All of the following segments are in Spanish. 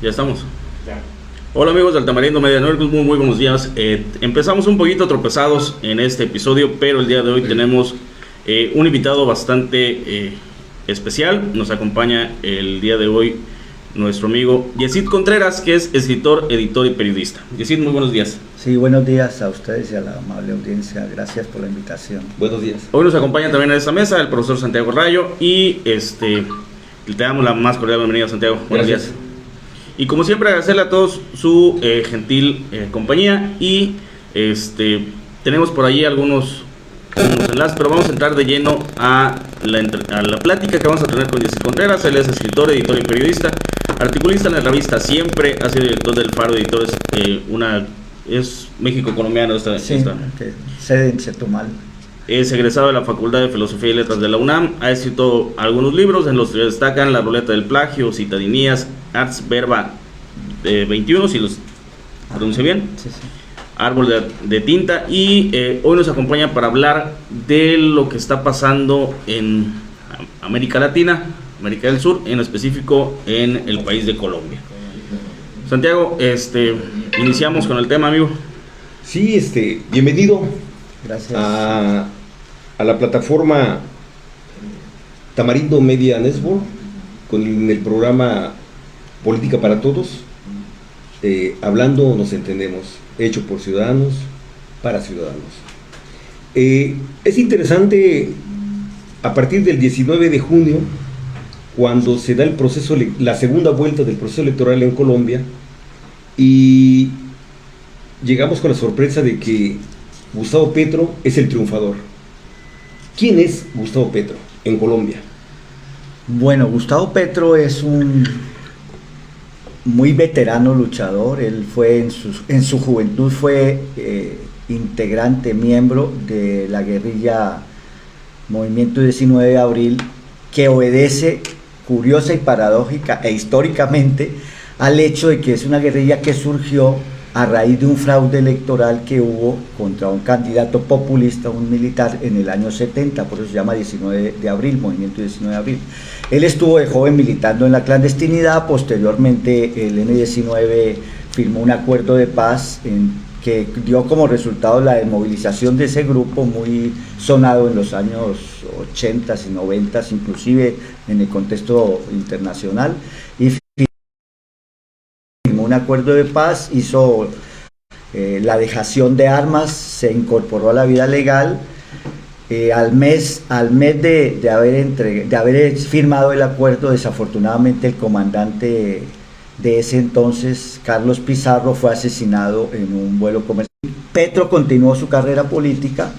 Ya estamos. Hola amigos del Tamarindo Media Network, muy buenos días. Empezamos un poquito tropezados en este episodio, pero el día de hoy tenemos un invitado bastante especial. Nos acompaña el día de hoy nuestro amigo Yesid Contreras, que es escritor, editor y periodista. Yesid, muy buenos días. Sí, buenos días a ustedes y a la amable audiencia. Gracias por la invitación. Buenos días. Hoy nos acompaña también en esta mesa el profesor Santiago Rayo y le damos la más cordial bienvenida, Santiago. Buenos días. Y como siempre, agradecerle a todos su gentil compañía y tenemos por allí algunos enlaces, pero vamos a entrar de lleno a la plática que vamos a tener con Yesid Contreras. Él es escritor, editor y periodista, articulista en la revista Siempre, ha sido director del Faro Editores, es México colombiano sede en Chetumal. Es egresado de la Facultad de Filosofía y Letras de la UNAM, ha escrito algunos libros en los que destacan La Ruleta del Plagio, Citadinías, Arts Verba 21, si los pronuncio bien, Sí. Árbol de Tinta, y hoy nos acompaña para hablar de lo que está pasando en América Latina, América del Sur, en específico en el país de Colombia. Santiago, iniciamos con el tema, amigo. Sí, bienvenido. Gracias. A la plataforma Tamarindo Media Network con el programa Política para Todos. Hablando nos entendemos, hecho por ciudadanos, para ciudadanos. Es interesante, a partir del 19 de junio, cuando se da el proceso, la segunda vuelta del proceso electoral en Colombia, y llegamos con la sorpresa de que Gustavo Petro es el triunfador. ¿Quién es Gustavo Petro en Colombia? Bueno, Gustavo Petro es un muy veterano luchador. Él fue en su juventud fue integrante, miembro de la guerrilla Movimiento 19 de Abril, que obedece curiosa y paradójica e históricamente al hecho de que es una guerrilla que surgió a raíz de un fraude electoral que hubo contra un candidato populista, un militar, en el año 70, por eso se llama 19 de abril, Movimiento 19 de abril. Él estuvo de joven militando en la clandestinidad. Posteriormente el M-19 firmó un acuerdo de paz que dio como resultado la desmovilización de ese grupo, muy sonado en los años 80 y 90, inclusive en el contexto internacional, y un acuerdo de paz, hizo la dejación de armas, se incorporó a la vida legal. Al mes de haber firmado el acuerdo, desafortunadamente el comandante de ese entonces, Carlos Pizarro, fue asesinado en un vuelo comercial. Petro continuó su carrera política,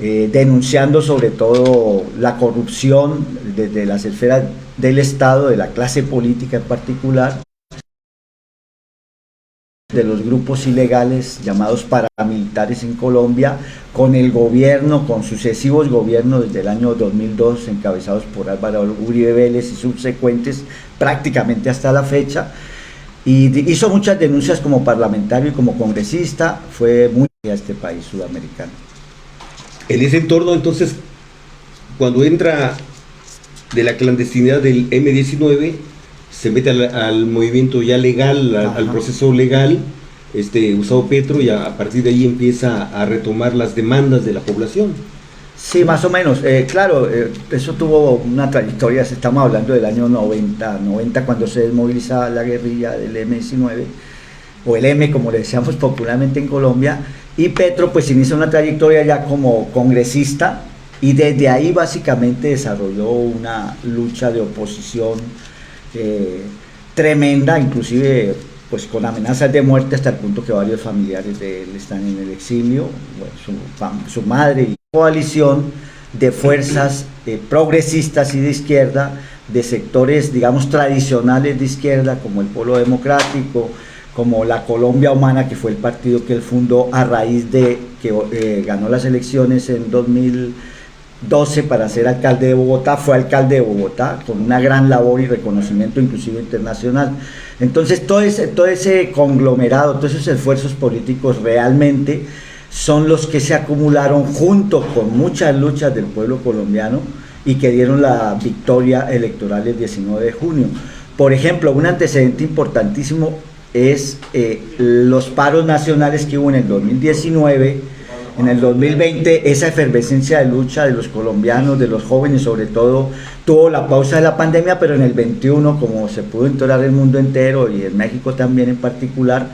denunciando sobre todo la corrupción desde las esferas del Estado, de la clase política en particular, de los grupos ilegales llamados paramilitares en Colombia, con el gobierno, con sucesivos gobiernos desde el año 2002, encabezados por Álvaro Uribe Vélez y subsecuentes, prácticamente hasta la fecha, y hizo muchas denuncias como parlamentario y como congresista. Fue muy a este país sudamericano. En ese entorno, entonces, cuando entra de la clandestinidad del M-19, se mete al movimiento ya legal, al proceso legal, Gustavo Petro, y a partir de ahí empieza a retomar las demandas de la población. Sí, más o menos. Claro, eso tuvo una trayectoria. Estamos hablando del año 90 cuando se desmoviliza la guerrilla del M-19, o el M, como le decíamos popularmente en Colombia, y Petro pues inicia una trayectoria ya como congresista, y desde ahí básicamente desarrolló una lucha de oposición tremenda, inclusive pues con amenazas de muerte, hasta el punto que varios familiares de él están en el exilio. Bueno, su madre, y coalición de fuerzas progresistas y de izquierda, de sectores digamos tradicionales de izquierda, como el Polo Democrático, como la Colombia Humana, que fue el partido que él fundó a raíz de que ganó las elecciones en 2012 para ser alcalde de Bogotá. Fue alcalde de Bogotá con una gran labor y reconocimiento inclusive internacional. Entonces todo ese conglomerado, todos esos esfuerzos políticos realmente son los que se acumularon junto con muchas luchas del pueblo colombiano y que dieron la victoria electoral el 19 de junio. Por ejemplo, un antecedente importantísimo es los paros nacionales que hubo en el 2019, en el 2020, esa efervescencia de lucha de los colombianos, de los jóvenes sobre todo, tuvo la pausa de la pandemia, pero en el 21, como se pudo enterar el mundo entero y en México también en particular,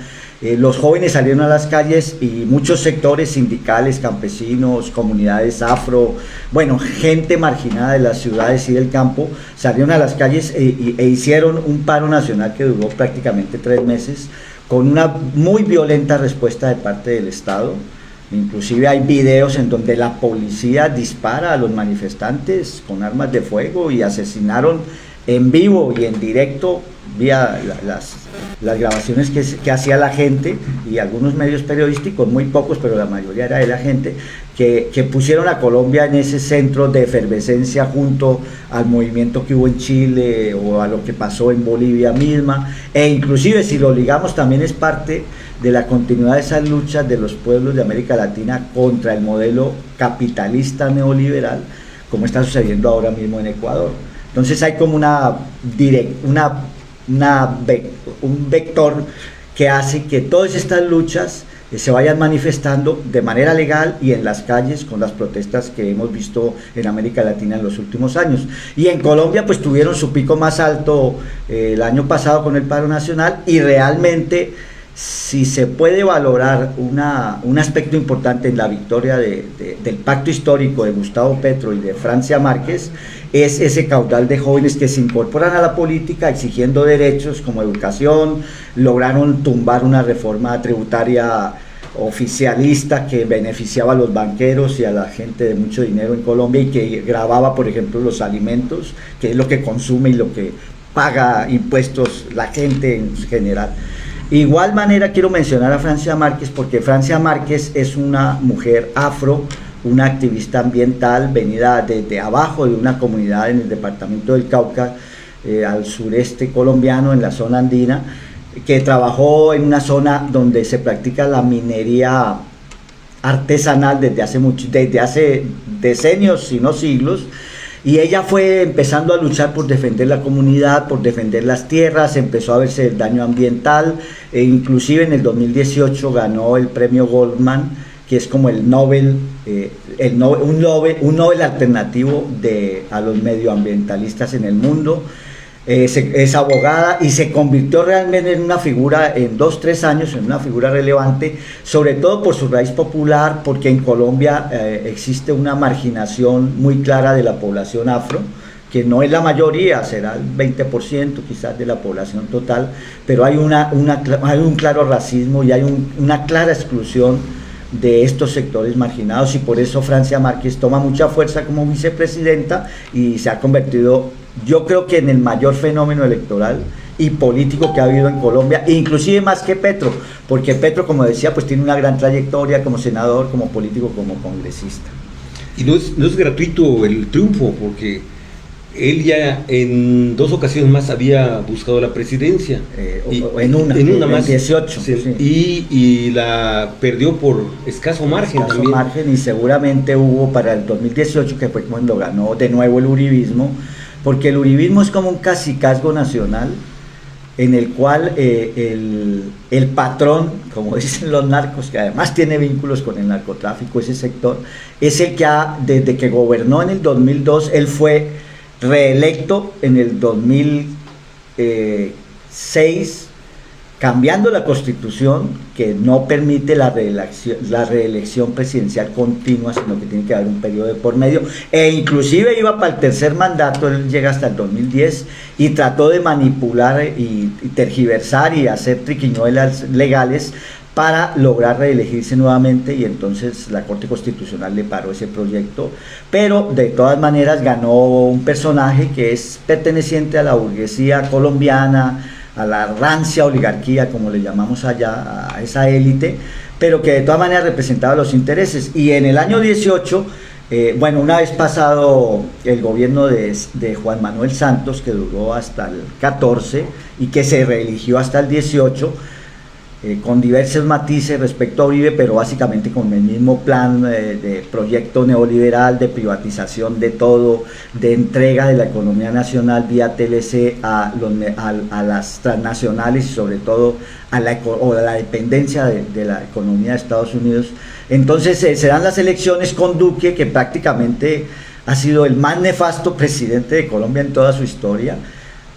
los jóvenes salieron a las calles y muchos sectores sindicales, campesinos, comunidades afro, bueno, gente marginada de las ciudades y del campo, salieron a las calles e hicieron un paro nacional que duró prácticamente 3 meses, con una muy violenta respuesta de parte del Estado. Inclusive hay videos en donde la policía dispara a los manifestantes con armas de fuego y asesinaron en vivo y en directo vía las grabaciones que hacía la gente y algunos medios periodísticos, muy pocos, pero la mayoría era de la gente, que pusieron a Colombia en ese centro de efervescencia junto al movimiento que hubo en Chile o a lo que pasó en Bolivia misma, e inclusive si lo ligamos también es parte de la continuidad de esas luchas de los pueblos de América Latina contra el modelo capitalista neoliberal, como está sucediendo ahora mismo en Ecuador. Entonces hay como un vector que hace que todas estas luchas se vayan manifestando de manera legal y en las calles con las protestas que hemos visto en América Latina en los últimos años. Y en Colombia pues tuvieron su pico más alto el año pasado con el paro nacional, y realmente si se puede valorar un aspecto importante en la victoria del pacto histórico de Gustavo Petro y de Francia Márquez, es ese caudal de jóvenes que se incorporan a la política exigiendo derechos como educación, lograron tumbar una reforma tributaria oficialista que beneficiaba a los banqueros y a la gente de mucho dinero en Colombia y que gravaba, por ejemplo, los alimentos, que es lo que consume y lo que paga impuestos la gente en general. Igual manera quiero mencionar a Francia Márquez, porque Francia Márquez es una mujer afro, una activista ambiental venida desde abajo de una comunidad en el departamento del Cauca, al sureste colombiano, en la zona andina, que trabajó en una zona donde se practica la minería artesanal desde hace decenios, si no siglos. Y ella fue empezando a luchar por defender la comunidad, por defender las tierras, empezó a verse el daño ambiental, e inclusive en el 2018 ganó el premio Goldman, que es como el Nobel, un Nobel alternativo a los medioambientalistas en el mundo. Es abogada y se convirtió realmente en una figura, en 2-3 años, en una figura relevante, sobre todo por su raíz popular, porque en Colombia existe una marginación muy clara de la población afro, que no es la mayoría, será el 20% quizás de la población total, pero hay un claro racismo y hay una clara exclusión de estos sectores marginados, y por eso Francia Márquez toma mucha fuerza como vicepresidenta y se ha convertido, yo creo que en el mayor fenómeno electoral y político que ha habido en Colombia, inclusive más que Petro, porque Petro, como decía, pues tiene una gran trayectoria como senador, como político, como congresista. Y no es gratuito el triunfo, porque él ya en 2 ocasiones más había buscado la presidencia. En una más. 18. Sí, sí. Y la perdió por escaso margen también. Y seguramente hubo para el 2018, que fue cuando ganó de nuevo el uribismo, porque el uribismo es como un cacicazgo nacional en el cual el patrón, como dicen los narcos, que además tiene vínculos con el narcotráfico, ese sector, es el que desde que gobernó en el 2002, él fue reelecto en el 2006, cambiando la constitución que no permite la reelección presidencial continua, sino que tiene que haber un periodo de por medio, e inclusive iba para el 3er mandato. Él llega hasta el 2010 y trató de manipular y tergiversar y hacer triquiñuelas legales para lograr reelegirse nuevamente, y entonces la Corte Constitucional le paró ese proyecto, pero de todas maneras ganó un personaje que es perteneciente a la burguesía colombiana, a la rancia oligarquía, como le llamamos allá, a esa élite, pero que de todas maneras representaba los intereses. Y en el año 18, una vez pasado el gobierno de Juan Manuel Santos, que duró hasta el 14 y que se reeligió hasta el 18, con diversos matices respecto a Uribe, pero básicamente con el mismo plan de proyecto neoliberal, de privatización de todo, de entrega de la economía nacional vía TLC a las transnacionales y sobre todo a la dependencia de la economía de Estados Unidos. Entonces se dan las elecciones con Duque, que prácticamente ha sido el más nefasto presidente de Colombia en toda su historia,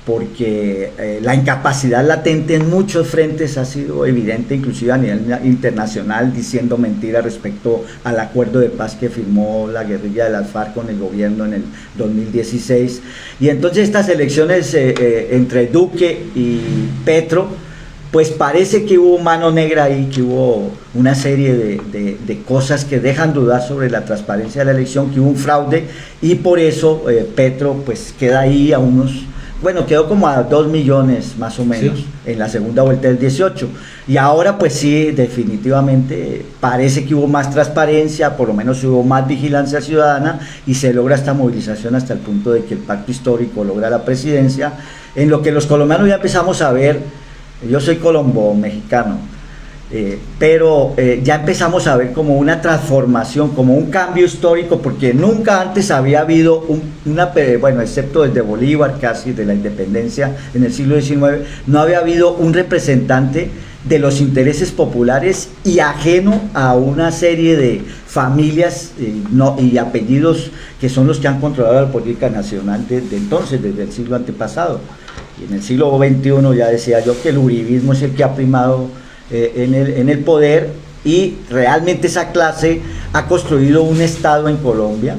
porque la incapacidad latente en muchos frentes ha sido evidente, inclusive a nivel internacional, diciendo mentiras respecto al acuerdo de paz que firmó la guerrilla de las FARC con el gobierno en el 2016. Y entonces estas elecciones entre Duque y Petro, pues parece que hubo mano negra ahí, que hubo una serie de cosas que dejan dudar sobre la transparencia de la elección, que hubo un fraude, y por eso Petro pues queda ahí a quedó como a 2 millones más o menos, sí, en la segunda vuelta del 18. Y ahora pues sí, definitivamente parece que hubo más transparencia, por lo menos hubo más vigilancia ciudadana, y se logra esta movilización hasta el punto de que el pacto histórico logra la presidencia, en lo que los colombianos ya empezamos a ver. Yo soy colombo-mexicano, pero ya empezamos a ver como una transformación, como un cambio histórico, porque nunca antes había habido excepto desde Bolívar, casi de la independencia en el siglo XIX, no había habido un representante de los intereses populares y ajeno a una serie de familias y apellidos que son los que han controlado la política nacional desde entonces, desde el siglo antepasado. Y en el siglo XXI ya decía yo que el uribismo es el que ha primado en el poder, y realmente esa clase ha construido un Estado en Colombia,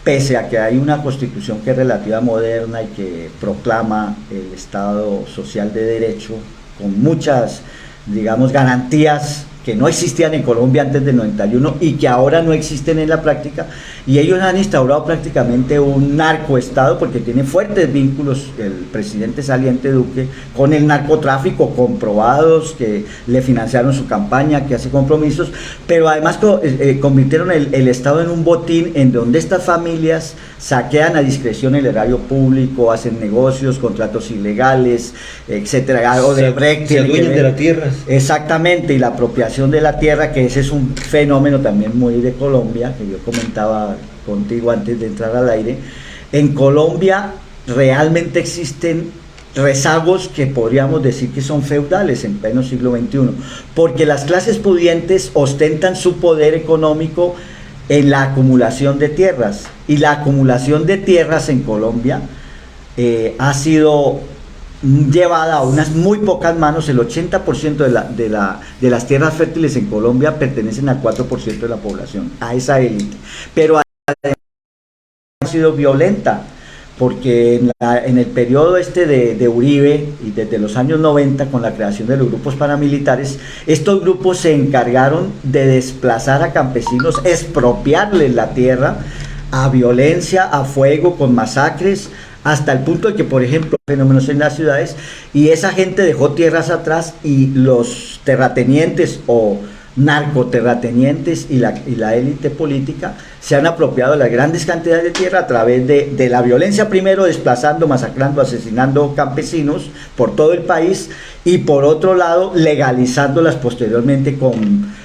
pese a que hay una constitución que es relativa moderna y que proclama el Estado social de derecho con muchas, digamos, garantías que no existían en Colombia antes del 91 y que ahora no existen en la práctica, y ellos han instaurado prácticamente un narcoestado, porque tiene fuertes vínculos el presidente saliente Duque con el narcotráfico, comprobados, que le financiaron su campaña, que hace compromisos, pero además convirtieron el Estado en un botín en donde estas familias saquean a discreción el erario público, hacen negocios, contratos ilegales, etcétera, se adueñan de la tierra. Exactamente, y la apropiación de la tierra, que ese es un fenómeno también muy de Colombia, que yo comentaba contigo antes de entrar al aire. En Colombia realmente existen rezagos que podríamos decir que son feudales en pleno siglo XXI, porque las clases pudientes ostentan su poder económico en la acumulación de tierras, y la acumulación de tierras en Colombia ha sido llevada a unas muy pocas manos. El 80% de las tierras fértiles en Colombia pertenecen al 4% de la población, a esa élite, pero ha sido violenta, porque en el periodo de Uribe y desde los años 90, con la creación de los grupos paramilitares, estos grupos se encargaron de desplazar a campesinos, expropiarles la tierra a violencia, a fuego, con masacres, hasta el punto de que, por ejemplo, fenómenos en las ciudades, y esa gente dejó tierras atrás, y los terratenientes o narcoterratenientes y la élite política se han apropiado de las grandes cantidades de tierra a través de la violencia, primero desplazando, masacrando, asesinando campesinos por todo el país, y por otro lado legalizándolas posteriormente con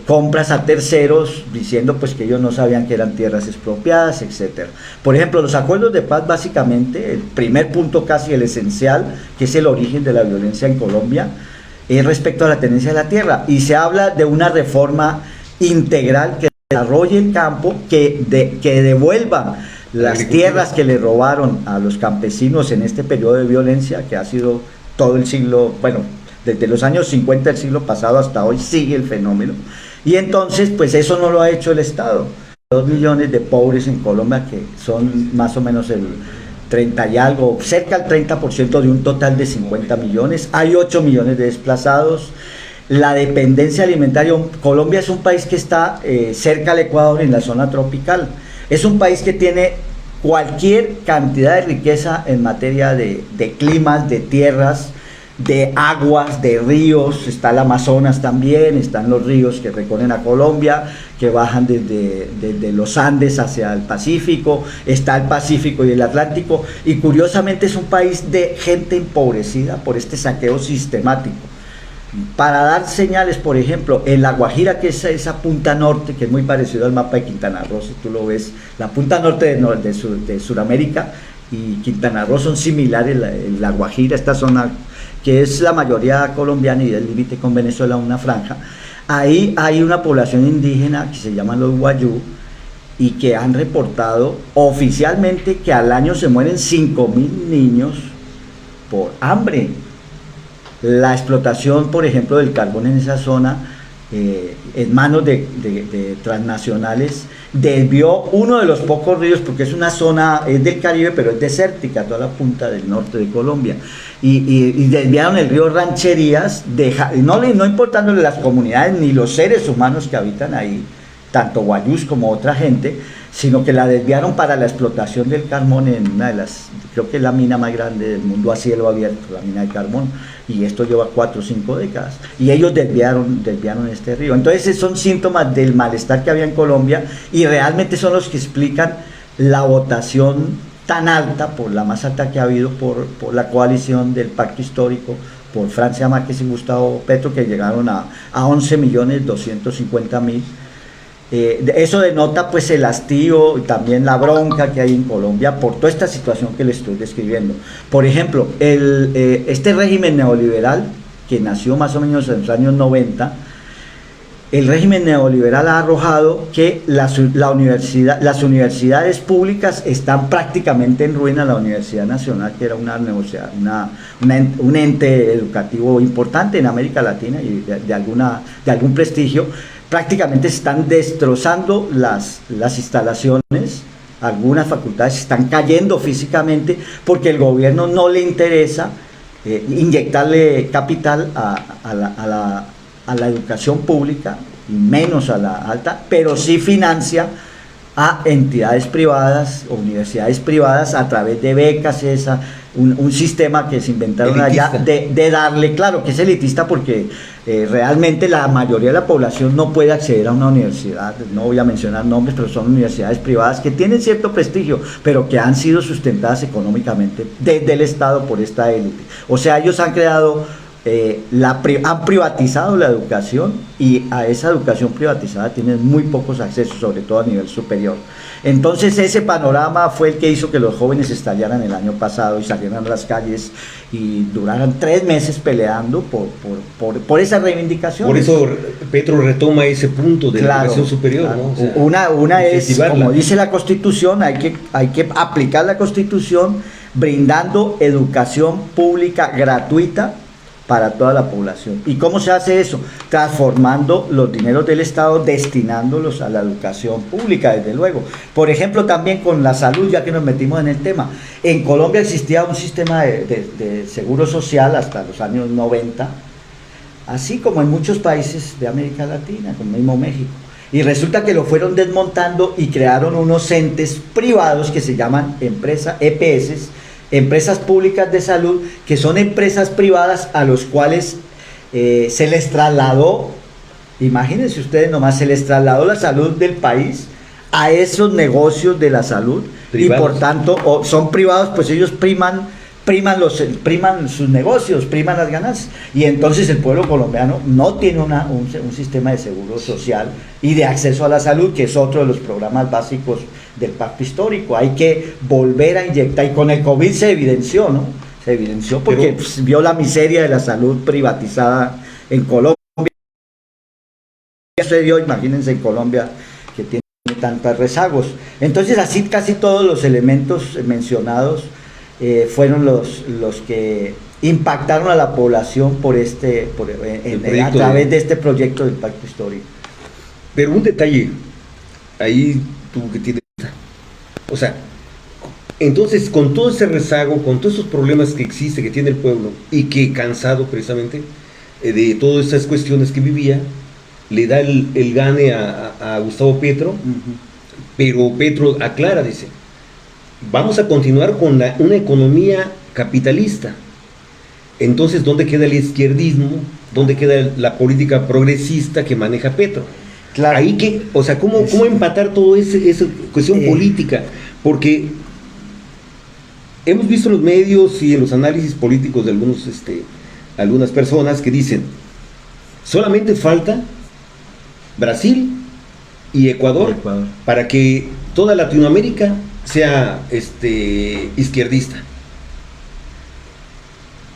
compras a terceros, diciendo pues que ellos no sabían que eran tierras expropiadas, etcétera. Por ejemplo, los acuerdos de paz, básicamente el primer punto, casi el esencial, que es el origen de la violencia en Colombia, es respecto a la tenencia de la tierra, y se habla de una reforma integral que desarrolle el campo, que devuelva las tierras que le robaron a los campesinos en este periodo de violencia que ha sido todo el siglo, desde los años 50 del siglo pasado hasta hoy sigue el fenómeno. Y entonces pues eso no lo ha hecho el Estado. 2 millones de pobres en Colombia, que son más o menos el 30 y algo, cerca del 30% de un total de 50 millones. Hay 8 millones de desplazados. La dependencia alimentaria. Colombia es un país que está cerca al Ecuador, en la zona tropical. Es un país que tiene cualquier cantidad de riqueza en materia de climas, de tierras, de aguas, de ríos. Está el Amazonas también, están los ríos que recorren a Colombia, que bajan desde los Andes hacia el Pacífico, está el Pacífico y el Atlántico, y curiosamente es un país de gente empobrecida por este saqueo sistemático para dar señales, por ejemplo, en La Guajira, que es esa punta norte, que es muy parecido al mapa de Quintana Roo, si tú lo ves, la punta norte de Sudamérica y Quintana Roo son similares, La Guajira, esta zona que es la mayoría colombiana y del límite con Venezuela, una franja, ahí hay una población indígena que se llaman los Wayuu, y que han reportado oficialmente que al año se mueren 5.000 niños por hambre. La explotación, por ejemplo, del carbón en esa zona, en manos de transnacionales, desvió uno de los pocos ríos, porque es una zona, es del Caribe, pero es desértica, toda la punta del norte de Colombia, y desviaron el río Rancherías, no importándole las comunidades ni los seres humanos que habitan ahí, tanto guayús como otra gente, sino que la desviaron para la explotación del carbón en una de las, creo que es la mina más grande del mundo a cielo abierto, la mina de carbón, y esto lleva 4 o 5 décadas, y ellos desviaron este río. Entonces son síntomas del malestar que había en Colombia, y realmente son los que explican la votación tan alta, por la más alta que ha habido por la coalición del Pacto Histórico, por Francia Márquez y Gustavo Petro, que llegaron a 11.250.000. Eso denota pues el hastío y también la bronca que hay en Colombia por toda esta situación que le estoy describiendo. Por ejemplo, este régimen neoliberal que nació más o menos en los años 90, el régimen neoliberal ha arrojado que las universidades públicas están prácticamente en ruina. La Universidad Nacional, que era un ente educativo importante en América Latina y de algún prestigio, prácticamente se están destrozando las instalaciones, algunas facultades están cayendo físicamente porque el gobierno no le interesa inyectarle capital a la educación pública, y menos a la alta, pero sí financia a entidades privadas o universidades privadas a través de becas, un sistema que se inventaron elitista allá de darle, claro que es elitista porque realmente la mayoría de la población no puede acceder a una universidad. No voy a mencionar nombres, pero son universidades privadas que tienen cierto prestigio, pero que han sido sustentadas económicamente desde el Estado por esta élite. O sea, ellos han creado, han privatizado la educación, y a esa educación privatizada tienen muy pocos accesos, sobre todo a nivel superior. Entonces ese panorama fue el que hizo que los jóvenes estallaran el año pasado y salieran a las calles y duraran 3 meses peleando por esa reivindicación. Por eso Petro retoma ese punto de la educación superior, claro. ¿no? O sea, una es, como dice la Constitución, hay que aplicar la Constitución brindando educación pública gratuita para toda la población. ¿Y cómo se hace eso? Transformando los dineros del Estado, destinándolos a la educación pública, desde luego. Por ejemplo, también con la salud, ya que nos metimos en el tema. En Colombia existía un sistema de seguro social hasta los años 90, así como en muchos países de América Latina, como mismo México. Y resulta que lo fueron desmontando y crearon unos entes privados que se llaman EPS, empresas públicas de salud, que son empresas privadas a los cuales se les trasladó, imagínense ustedes nomás, se les trasladó la salud del país a esos negocios de la salud, privados. Y por tanto son privados, pues ellos priman sus negocios, priman las ganancias, y entonces el pueblo colombiano no tiene un sistema de seguro social y de acceso a la salud, que es otro de los programas básicos del Pacto Histórico. Hay que volver a inyectar, y con el COVID se evidenció, ¿no? Se evidenció porque vio la miseria de la salud privatizada en Colombia. Se dio, imagínense, en Colombia, que tiene tantos rezagos. Entonces así casi todos los elementos mencionados fueron los que impactaron a la población a través de este proyecto del Pacto Histórico. Pero un detalle ahí tú que tienes, o sea, entonces con todo ese rezago, con todos esos problemas que existe, que tiene el pueblo, y que cansado precisamente de todas esas cuestiones que vivía, le da el gane a Gustavo Petro. Pero Petro aclara, dice: vamos a continuar con una economía capitalista. Entonces, ¿dónde queda el izquierdismo? ¿Dónde queda la política progresista que maneja Petro? Claro. Ahí que, o sea, ¿cómo empatar todo esa cuestión política? Porque hemos visto en los medios y en los análisis políticos de algunas personas que dicen: Solamente falta Brasil y Ecuador, para que toda Latinoamérica sea izquierdista.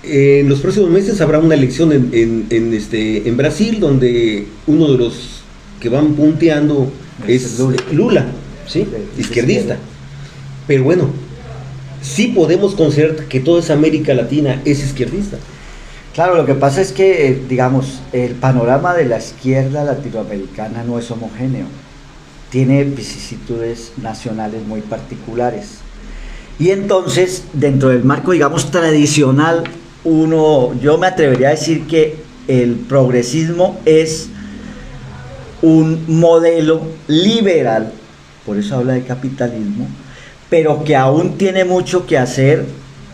En los próximos meses habrá una elección en Brasil, donde uno de los que van punteando es Lula, ¿sí? Izquierdista. Pero bueno, sí podemos considerar que toda esa América Latina es izquierdista. Claro, lo que pasa es que, digamos, el panorama de la izquierda latinoamericana no es homogéneo. Tiene vicisitudes nacionales muy particulares. Y entonces, dentro del marco, digamos, tradicional, yo me atrevería a decir que el progresismo es un modelo liberal, por eso habla de capitalismo, pero que aún tiene mucho que hacer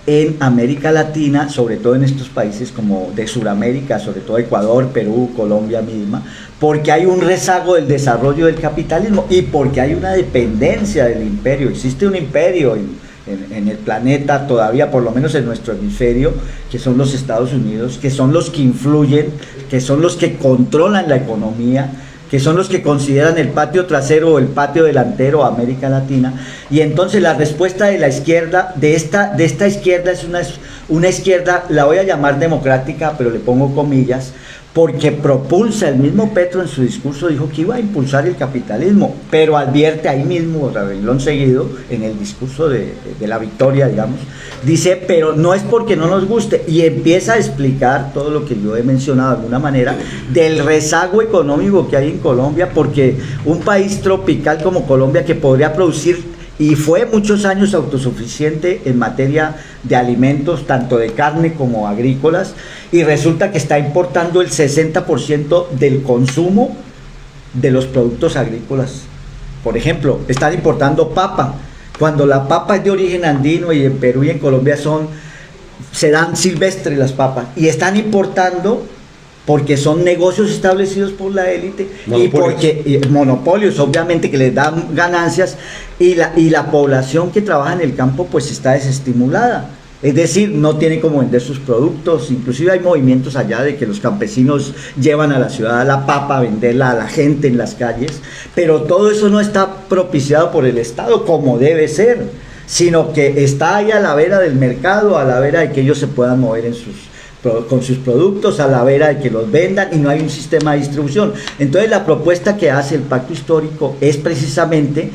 en América Latina, sobre todo en estos países como de Sudamérica, sobre todo Ecuador, Perú, Colombia misma, porque hay un rezago del desarrollo del capitalismo y porque hay una dependencia del imperio. Existe un imperio en el planeta todavía, por lo menos en nuestro hemisferio, que son los Estados Unidos, que son los que influyen, que son los que controlan la economía, que son los que consideran el patio trasero o el patio delantero a América Latina. Y entonces la respuesta de la izquierda, de esta izquierda, es una izquierda, la voy a llamar democrática, pero le pongo comillas, porque propulsa, el mismo Petro en su discurso dijo que iba a impulsar el capitalismo, pero advierte ahí mismo, renglón seguido, en el discurso de la victoria, digamos, dice, pero no es porque no nos guste, y empieza a explicar todo lo que yo he mencionado de alguna manera, del rezago económico que hay en Colombia, porque un país tropical como Colombia, que podría producir y fue muchos años autosuficiente en materia de alimentos, tanto de carne como agrícolas, y resulta que está importando el 60% del consumo de los productos agrícolas. Por ejemplo, están importando papa, cuando la papa es de origen andino, y en Perú y en Colombia se dan silvestres las papas, y están importando porque son negocios establecidos por la élite y porque monopolios, obviamente, que les dan ganancias, y la población que trabaja en el campo pues está desestimulada, es decir, no tiene cómo vender sus productos. Inclusive hay movimientos allá de que los campesinos llevan a la ciudad la papa a venderla a la gente en las calles, pero todo eso no está propiciado por el Estado como debe ser, sino que está ahí a la vera del mercado, a la vera de que ellos se puedan mover con sus productos, a la vera de que los vendan, y no hay un sistema de distribución. Entonces la propuesta que hace el Pacto Histórico es precisamente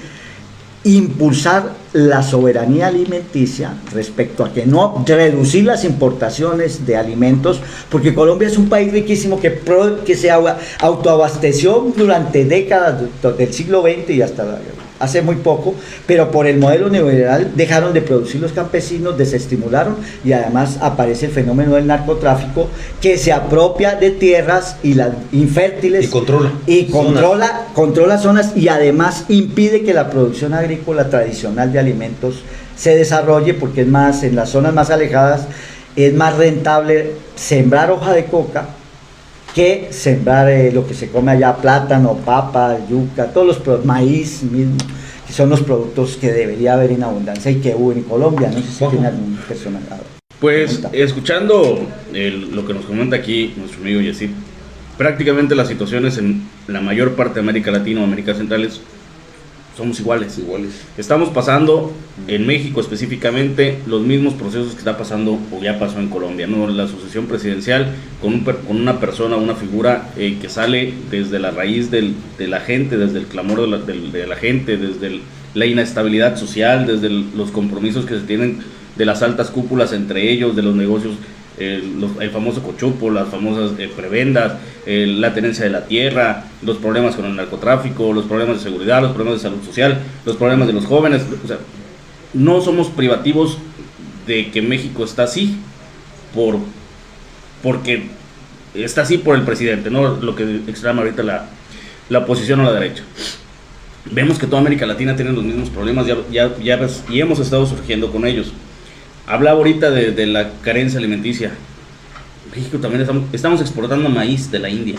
impulsar la soberanía alimenticia respecto a que no reducir las importaciones de alimentos, porque Colombia es un país riquísimo que se autoabasteció durante décadas del siglo XX y hasta hace muy poco, pero por el modelo neoliberal dejaron de producir los campesinos, desestimularon, y además aparece el fenómeno del narcotráfico, que se apropia de tierras y las infértiles y controla zonas, y además impide que la producción agrícola tradicional de alimentos se desarrolle, porque es más, en las zonas más alejadas es más rentable sembrar hoja de coca que sembrar lo que se come allá, plátano, papa, yuca, todos los maíz mismo, que son los productos que debería haber en abundancia y que hubo en Colombia. No sé si tiene algún personaje. Pues escuchando lo que nos comenta aquí nuestro amigo Yesid, prácticamente las situaciones en la mayor parte de América Latina o América Central somos iguales. Estamos pasando en México específicamente los mismos procesos que está pasando o ya pasó en Colombia, ¿no? La sucesión presidencial con una persona, una figura que sale desde la raíz de la gente, desde el clamor de la gente, desde la inestabilidad social, desde los compromisos que se tienen de las altas cúpulas entre ellos, de los negocios, el famoso cochupo, las famosas prebendas, la tenencia de la tierra, los problemas con el narcotráfico, los problemas de seguridad, los problemas de salud social, los problemas de los jóvenes. O sea, no somos privativos de que México está así porque está así por el presidente, no lo que exclama ahorita la oposición o la derecha. Vemos que toda América Latina tiene los mismos problemas y hemos estado surgiendo con ellos. Hablaba ahorita de la carencia alimenticia. México también estamos exportando maíz de la India.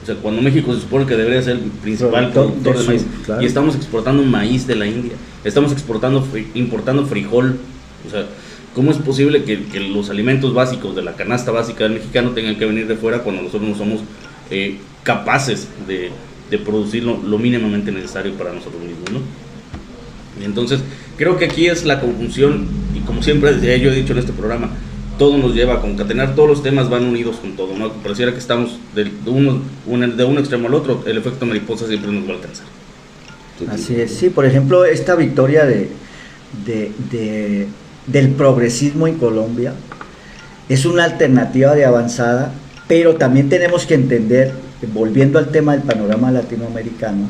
O sea, cuando México se supone que debería ser el principal productor de maíz, claro. Y estamos exportando maíz de la India. Estamos importando frijol. O sea, ¿cómo es posible que los alimentos básicos de la canasta básica del mexicano tengan que venir de fuera cuando nosotros no somos capaces de producir lo mínimamente necesario para nosotros mismos, ¿no? Y entonces creo que aquí es la conjunción, y como siempre yo he dicho en este programa, todo nos lleva a concatenar, todos los temas van unidos con todo, ¿no? Pareciera que estamos de un extremo al otro, el efecto mariposa siempre nos va a alcanzar. Así es, sí, por ejemplo, esta victoria del progresismo en Colombia es una alternativa de avanzada, pero también tenemos que entender, volviendo al tema del panorama latinoamericano,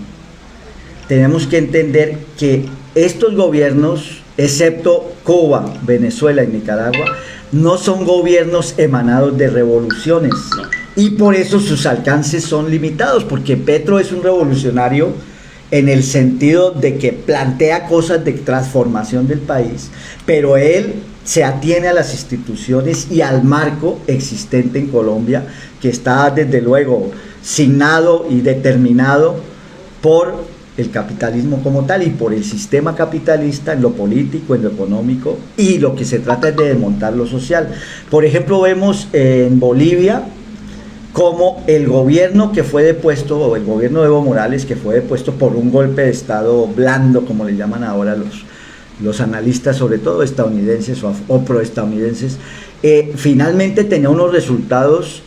tenemos que entender que estos gobiernos, excepto Cuba, Venezuela y Nicaragua, no son gobiernos emanados de revoluciones, No. y por eso sus alcances son limitados, porque Petro es un revolucionario en el sentido de que plantea cosas de transformación del país, pero él se atiene a las instituciones y al marco existente en Colombia, que está desde luego signado y determinado por el capitalismo como tal y por el sistema capitalista en lo político, en lo económico, y lo que se trata es de desmontar lo social. Por ejemplo, vemos en Bolivia como el gobierno que fue depuesto, o el gobierno de Evo Morales, que fue depuesto por un golpe de estado blando, como le llaman ahora los analistas, sobre todo estadounidenses o proestadounidenses, finalmente tenía unos resultados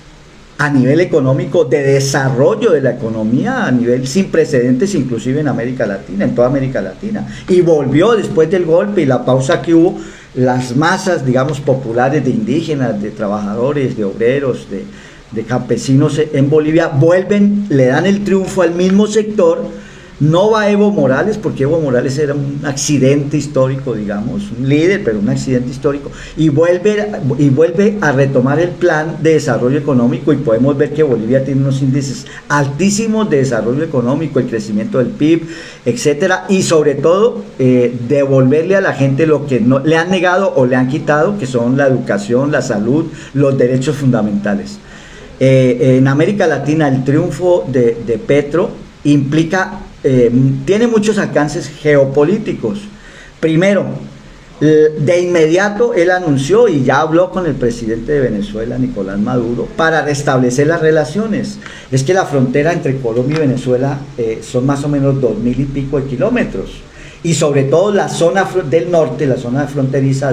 a nivel económico, de desarrollo de la economía a nivel sin precedentes, inclusive en América Latina, en toda América Latina, y volvió después del golpe y la pausa que hubo, las masas, digamos, populares de indígenas, de trabajadores, de obreros, de campesinos en Bolivia, vuelven, le dan el triunfo al mismo sector. No va Evo Morales, porque Evo Morales era un accidente histórico, digamos, un líder, pero un accidente histórico, y vuelve a retomar el plan de desarrollo económico, y podemos ver que Bolivia tiene unos índices altísimos de desarrollo económico, el crecimiento del PIB, etcétera, y sobre todo devolverle a la gente lo que no le han negado o le han quitado, que son la educación, la salud, los derechos fundamentales. En América Latina el triunfo de Petro implica, tiene muchos alcances geopolíticos. Primero, de inmediato él anunció y ya habló con el presidente de Venezuela, Nicolás Maduro, para restablecer las relaciones. Es que la frontera entre Colombia y Venezuela son más o menos 2.000 y pico de kilómetros, y sobre todo la zona del norte, la zona fronteriza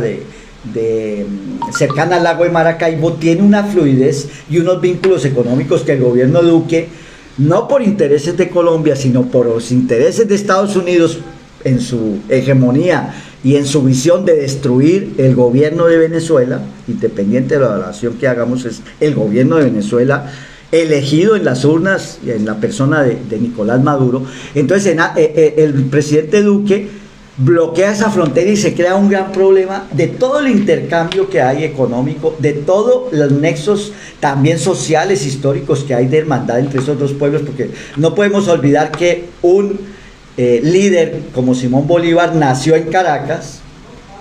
cercana al lago de Maracaibo, tiene una fluidez y unos vínculos económicos que el gobierno Duque, no por intereses de Colombia, sino por los intereses de Estados Unidos en su hegemonía y en su visión de destruir el gobierno de Venezuela, independiente de la evaluación que hagamos, es el gobierno de Venezuela elegido en las urnas, en la persona de Nicolás Maduro. Entonces el presidente Duque bloquea esa frontera y se crea un gran problema de todo el intercambio que hay económico, de todos los nexos también sociales, históricos que hay de hermandad entre esos dos pueblos, porque no podemos olvidar que un líder como Simón Bolívar nació en Caracas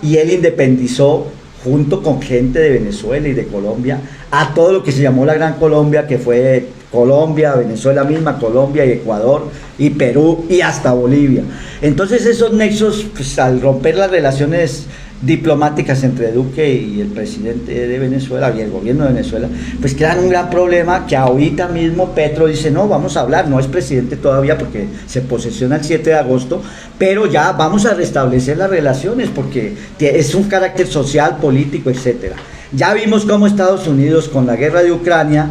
y él independizó junto con gente de Venezuela y de Colombia a todo lo que se llamó la Gran Colombia, que fue Colombia, Venezuela misma, Colombia y Ecuador y Perú y hasta Bolivia. Entonces esos nexos, pues, al romper las relaciones diplomáticas entre Duque y el presidente de Venezuela y el gobierno de Venezuela, pues crean un gran problema que ahorita mismo Petro dice, no, vamos a hablar, no es presidente todavía porque se posesiona el 7 de agosto, pero ya vamos a restablecer las relaciones porque es un carácter social, político, etcétera. Ya vimos cómo Estados Unidos con la guerra de Ucrania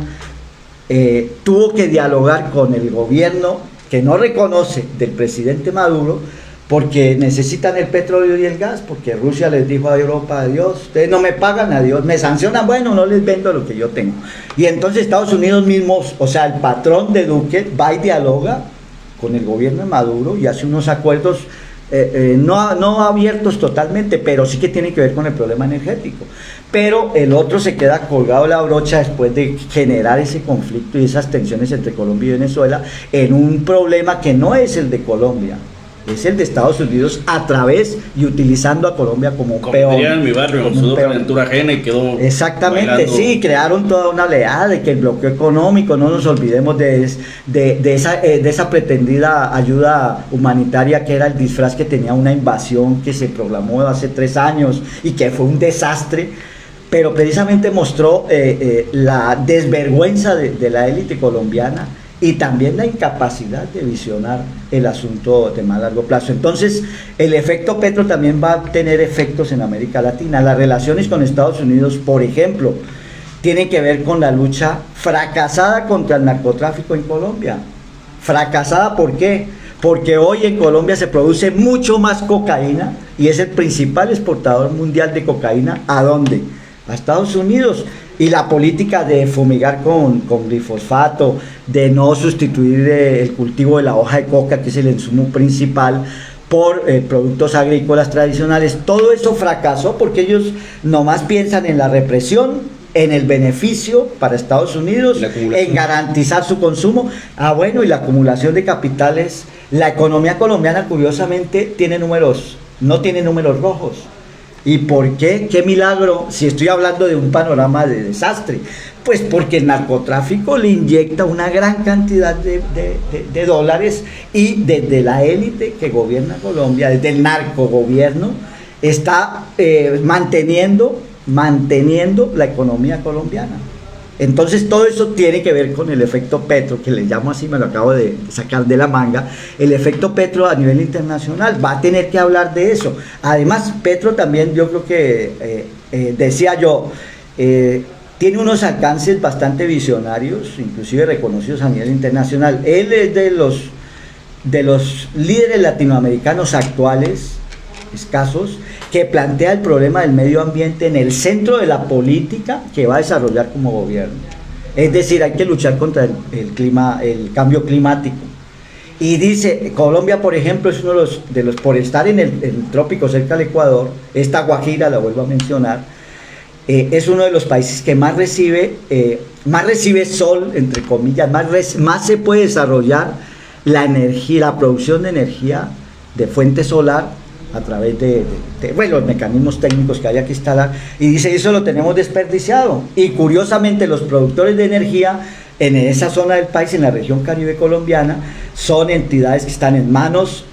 tuvo que dialogar con el gobierno que no reconoce del presidente Maduro, porque necesitan el petróleo y el gas, porque Rusia les dijo a Europa, adiós, ustedes no me pagan, adiós, me sancionan, bueno, no les vendo lo que yo tengo. Y entonces Estados Unidos mismos, o sea, el patrón de Duque va y dialoga con el gobierno de Maduro y hace unos acuerdos no abiertos totalmente, pero sí que tienen que ver con el problema energético. Pero el otro se queda colgado la brocha después de generar ese conflicto y esas tensiones entre Colombia y Venezuela en un problema que no es el de Colombia, es el de Estados Unidos, a través y utilizando a Colombia como un peón. Como en mi barrio, con su aventura ajena y quedó exactamente, bailando. Sí, crearon toda una oleada de que el bloqueo económico, no nos olvidemos de esa pretendida ayuda humanitaria, que era el disfraz que tenía una invasión que se proclamó hace 3 años y que fue un desastre. pero precisamente mostró la desvergüenza de la élite colombiana y también la incapacidad de visionar el asunto de más largo plazo. Entonces, el efecto Petro también va a tener efectos en América Latina. Las relaciones con Estados Unidos, por ejemplo, tienen que ver con la lucha fracasada contra el narcotráfico en Colombia. Fracasada, ¿por qué? Porque hoy en Colombia se produce mucho más cocaína y es el principal exportador mundial de cocaína. ¿A dónde? A Estados Unidos. Y la política de fumigar con glifosfato, de no sustituir el cultivo de la hoja de coca, que es el insumo principal, por productos agrícolas tradicionales, todo eso fracasó porque ellos nomás piensan en la represión, en el beneficio para Estados Unidos, en garantizar su consumo. Bueno, y la acumulación de capitales. La economía colombiana, curiosamente, no tiene números rojos. ¿Y por qué? ¿Qué milagro? Si estoy hablando de un panorama de desastre. Pues porque el narcotráfico le inyecta una gran cantidad de dólares y desde la élite que gobierna Colombia, desde el narcogobierno, está manteniendo la economía colombiana. Entonces todo eso tiene que ver con el efecto Petro, que le llamo así, me lo acabo de sacar de la manga. El efecto Petro a nivel internacional va a tener que hablar de eso. Además, Petro también, yo creo que, tiene unos alcances bastante visionarios, inclusive reconocidos a nivel internacional. Él es de los líderes latinoamericanos actuales, escasos, que plantea el problema del medio ambiente en el centro de la política que va a desarrollar como gobierno. Es decir, hay que luchar contra el cambio climático. Y dice, Colombia, por ejemplo, es uno de los por estar en el trópico cerca del Ecuador, esta Guajira, la vuelvo a mencionar, es uno de los países que más recibe sol, entre comillas, más se puede desarrollar la energía, la producción de energía de fuente solar a través de los mecanismos técnicos que haya que instalar, y dice, eso lo tenemos desperdiciado. Y curiosamente los productores de energía en esa zona del país, en la región caribe colombiana, son entidades que están en manos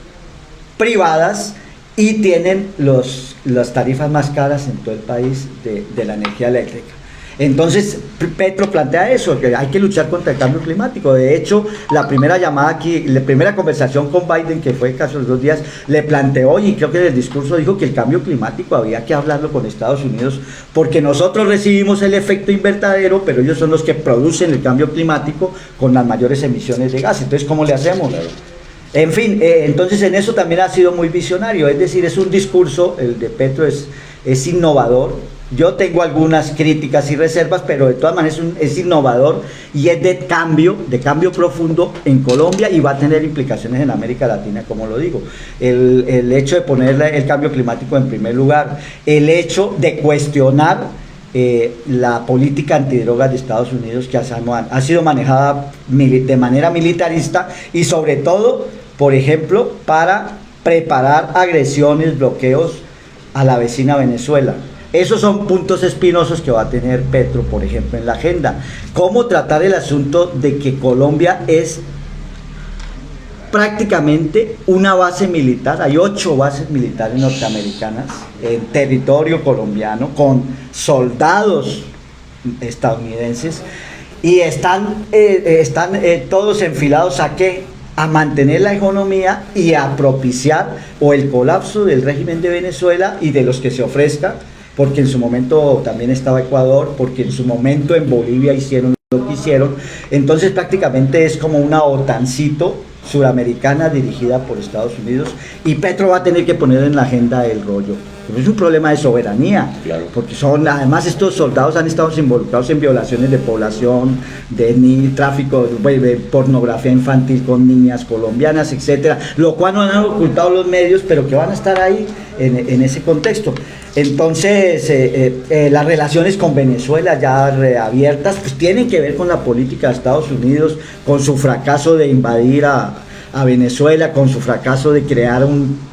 privadas y tienen las tarifas más caras en todo el país de la energía eléctrica. Entonces Petro plantea eso, que hay que luchar contra el cambio climático. De hecho, la primera llamada aquí, la primera conversación con Biden, que fue casi los 2 días, le planteó, y creo que en el discurso dijo que el cambio climático había que hablarlo con Estados Unidos, porque nosotros recibimos el efecto invernadero, pero ellos son los que producen el cambio climático con las mayores emisiones de gas. Entonces, ¿cómo le hacemos? En fin, entonces en eso también ha sido muy visionario, es decir, es un discurso, el de Petro es innovador. Yo tengo algunas críticas y reservas, pero de todas maneras es innovador y es de cambio profundo en Colombia, y va a tener implicaciones en América Latina, como lo digo. El hecho de poner el cambio climático en primer lugar, el hecho de cuestionar la política antidrogas de Estados Unidos, que ha sido manejada de manera militarista y sobre todo, por ejemplo, para preparar agresiones, bloqueos a la vecina Venezuela. Esos son puntos espinosos que va a tener Petro, por ejemplo, en la agenda. ¿Cómo tratar el asunto de que Colombia es prácticamente una base militar? Hay 8 bases militares norteamericanas en territorio colombiano con soldados estadounidenses, y están todos enfilados ¿a qué? A mantener la economía y a propiciar el colapso del régimen de Venezuela y de los que se ofrezca, porque en su momento también estaba Ecuador, porque en su momento en Bolivia hicieron lo que hicieron. Entonces prácticamente es como una OTANcito suramericana dirigida por Estados Unidos, y Petro va a tener que poner en la agenda el rollo. Pero es un problema de soberanía, claro, porque además estos soldados han estado involucrados en violaciones de población, de tráfico, de pornografía infantil con niñas colombianas, etcétera, lo cual no han ocultado los medios, pero que van a estar ahí en ese contexto. Entonces, las relaciones con Venezuela ya reabiertas, pues tienen que ver con la política de Estados Unidos, con su fracaso de invadir a Venezuela, con su fracaso de crear un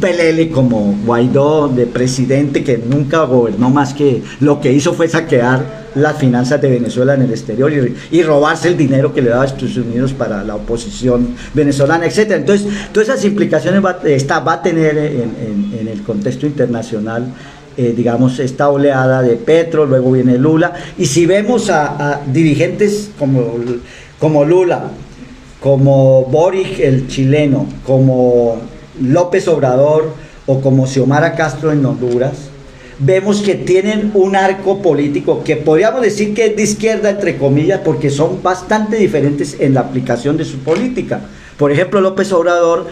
pelele como Guaidó de presidente, que nunca gobernó más que lo que hizo fue saquear las finanzas de Venezuela en el exterior y robarse el dinero que le daba a Estados Unidos para la oposición venezolana, etcétera. Entonces, todas esas implicaciones va a tener en el contexto internacional digamos, esta oleada de Petro, luego viene Lula, y si vemos a dirigentes como Lula, como Boric el chileno, como López Obrador o como Xiomara Castro en Honduras, vemos que tienen un arco político que podríamos decir que es de izquierda, entre comillas, porque son bastante diferentes en la aplicación de su política. Por ejemplo, López Obrador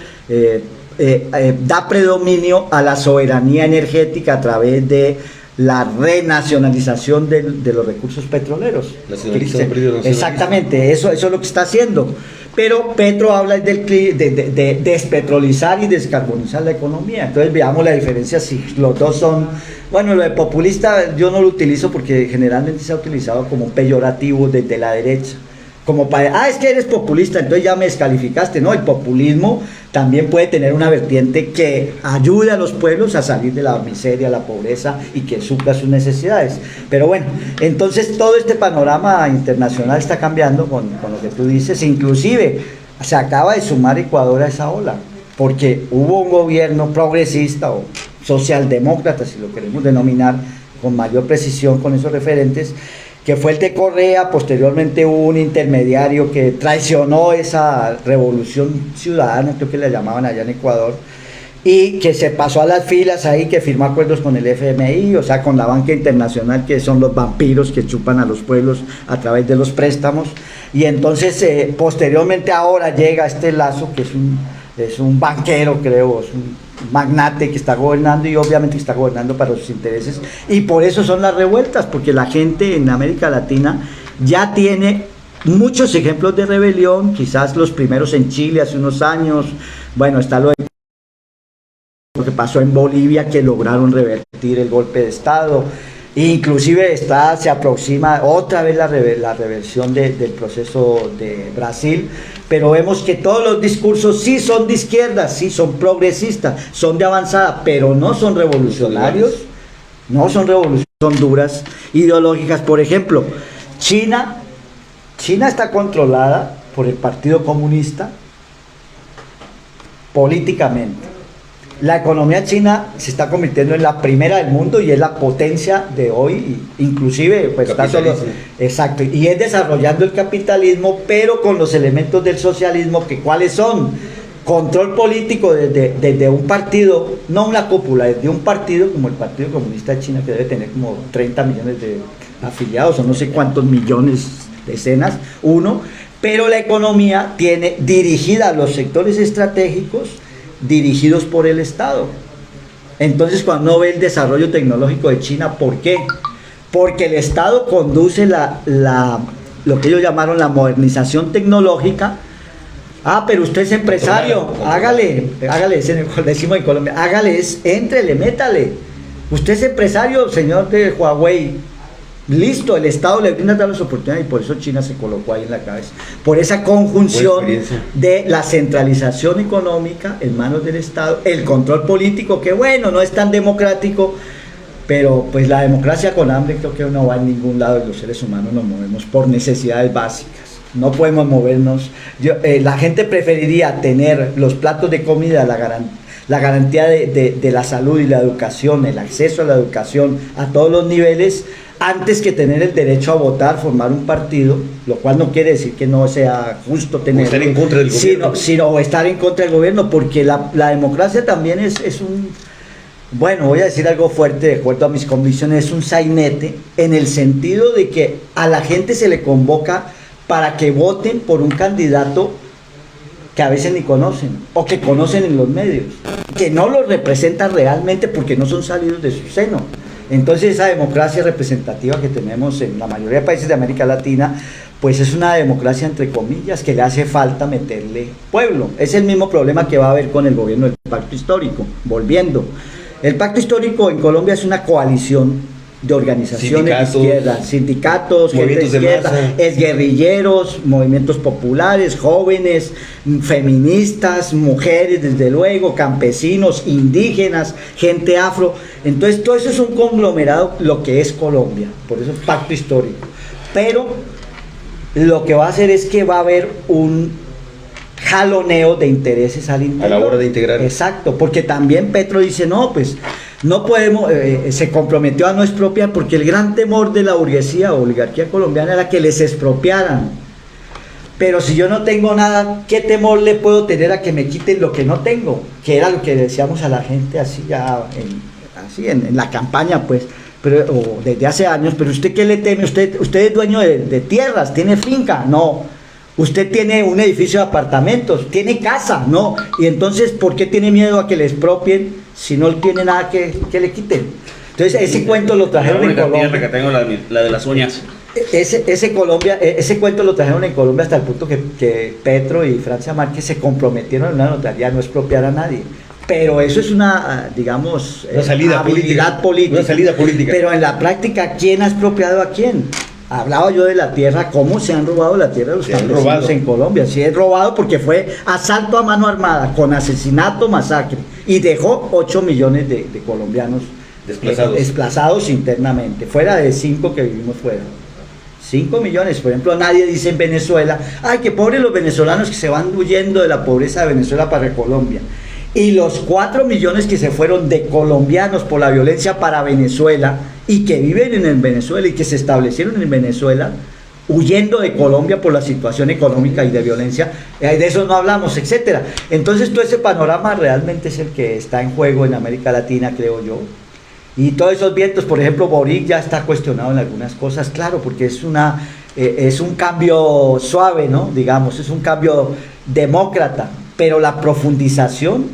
da predominio a la soberanía energética a través de la renacionalización de los recursos petroleros. Exactamente, eso es lo que está haciendo. Pero Petro habla de despetrolizar y descarbonizar la economía. Entonces veamos la diferencia si los dos son... Bueno, lo de populista yo no lo utilizo porque generalmente se ha utilizado como peyorativo desde la derecha. Como para, es que eres populista, entonces ya me descalificaste. No, el populismo también puede tener una vertiente que ayude a los pueblos a salir de la miseria, la pobreza y que supla sus necesidades. Pero bueno, entonces todo este panorama internacional está cambiando con lo que tú dices. Inclusive se acaba de sumar Ecuador a esa ola, porque hubo un gobierno progresista o socialdemócrata, si lo queremos denominar con mayor precisión con esos referentes, que fue el de Correa. Posteriormente hubo un intermediario que traicionó esa revolución ciudadana, creo que le llamaban allá en Ecuador, y que se pasó a las filas ahí, que firmó acuerdos con el FMI, o sea, con la banca internacional, que son los vampiros que chupan a los pueblos a través de los préstamos. Y entonces, posteriormente ahora llega este Lazo, que es un banquero, creo, es un magnate que está gobernando, y obviamente está gobernando para sus intereses, y por eso son las revueltas, porque la gente en América Latina ya tiene muchos ejemplos de rebelión, quizás los primeros en Chile hace unos años, bueno, está lo que pasó en Bolivia, que lograron revertir el golpe de Estado. Inclusive se aproxima otra vez la reversión del proceso de Brasil, pero vemos que todos los discursos sí son de izquierda, sí son progresistas, son de avanzada, pero no son revolucionarios, son duras, ideológicas. Por ejemplo, China está controlada por el Partido Comunista políticamente. La economía china se está convirtiendo en la primera del mundo y es la potencia de hoy, inclusive pues está solo, exacto, y es desarrollando el capitalismo, pero con los elementos del socialismo, que cuáles son: control político desde un partido, no una cúpula, desde un partido como el Partido Comunista de China, que debe tener como 30 millones de afiliados o no sé cuántos millones, decenas, pero la economía tiene dirigida a los sectores estratégicos dirigidos por el Estado. Entonces, cuando uno ve el desarrollo tecnológico de China, ¿por qué? Porque el Estado conduce lo que ellos llamaron la modernización tecnológica. Pero usted es empresario, hágale, decimos en Colombia, éntrele, métale. Usted es empresario, señor de Huawei. Listo, el Estado le brinda todas las oportunidades, y por eso China se colocó ahí en la cabeza. Por esa conjunción de la centralización económica en manos del Estado, el control político, que bueno, no es tan democrático, pero pues la democracia con hambre creo que no va a ningún lado, y los seres humanos nos movemos por necesidades básicas. No podemos movernos. La gente preferiría tener los platos de comida, la garantía de la salud y la educación, el acceso a la educación a todos los niveles, antes que tener el derecho a votar, formar un partido, lo cual no quiere decir que no sea justo tener, estar en contra del gobierno, sino estar en contra del gobierno, porque la democracia también es un, bueno, voy a decir algo fuerte de acuerdo a mis convicciones, es un sainete, en el sentido de que a la gente se le convoca para que voten por un candidato que a veces ni conocen, o que conocen en los medios, que no los representan realmente porque no son salidos de su seno. Entonces esa democracia representativa que tenemos en la mayoría de países de América Latina, pues es una democracia entre comillas que le hace falta meterle pueblo. Es el mismo problema que va a haber con el gobierno del pacto histórico. Volviendo, el pacto histórico en Colombia es una coalición de organizaciones de izquierda, sindicatos, gente de izquierda, exguerrilleros, movimientos populares, jóvenes, feministas, mujeres, desde luego, campesinos, indígenas, gente afro. Entonces todo eso es un conglomerado, lo que es Colombia, por eso es pacto histórico. Pero lo que va a hacer es que va a haber un jaloneo de intereses al interior. A la hora de integrar. Exacto, porque también Petro dice, no, pues No podemos, se comprometió a no expropiar porque el gran temor de la burguesía o oligarquía colombiana era que les expropiaran. Pero si yo no tengo nada, ¿qué temor le puedo tener a que me quiten lo que no tengo? Que era lo que decíamos a la gente así ya en la campaña, pues, pero, o desde hace años. Pero ¿usted qué le teme? Usted es dueño de tierras, tiene finca, no. Usted tiene un edificio de apartamentos, tiene casa, no. Y entonces, ¿por qué tiene miedo a que le expropien si no tiene nada que le quiten? Entonces, ese cuento lo trajeron en Colombia. La que tengo, la de las uñas. Ese cuento lo trajeron en Colombia hasta el punto que Petro y Francia Márquez se comprometieron en una notaría a no expropiar a nadie. Pero eso es una, digamos, una salida habilidad política. Una salida política. Pero en la práctica, ¿quién ha expropiado a quién? Hablaba yo de la tierra, cómo se han robado la tierra de los campesinos en Colombia. Sí, es robado porque fue asalto a mano armada, con asesinato, masacre, y dejó 8 millones de colombianos desplazados internamente, fuera de 5 que vivimos fuera. 5 millones, por ejemplo, nadie dice en Venezuela, ay, qué pobres los venezolanos que se van huyendo de la pobreza de Venezuela para Colombia. Y los 4 millones que se fueron de colombianos por la violencia para Venezuela y que viven en Venezuela y que se establecieron en Venezuela, huyendo de Colombia por la situación económica y de violencia, de eso no hablamos, etcétera. Entonces todo ese panorama realmente es el que está en juego en América Latina, creo yo. Y todos esos vientos, por ejemplo, Boric ya está cuestionado en algunas cosas, claro, porque es un cambio suave, ¿no? Digamos, es un cambio demócrata, pero la profundización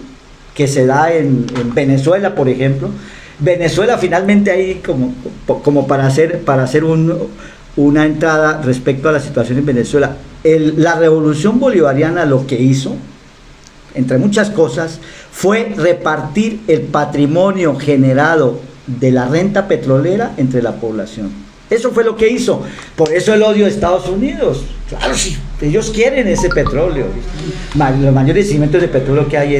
que se da en Venezuela, por ejemplo, Venezuela finalmente ahí como para hacer una entrada respecto a la situación en Venezuela, la revolución bolivariana lo que hizo, entre muchas cosas, fue repartir el patrimonio generado de la renta petrolera entre la población. Eso fue lo que hizo. Por eso el odio de Estados Unidos. Claro, sí, ellos quieren ese petróleo. Los mayores yacimientos de petróleo que hay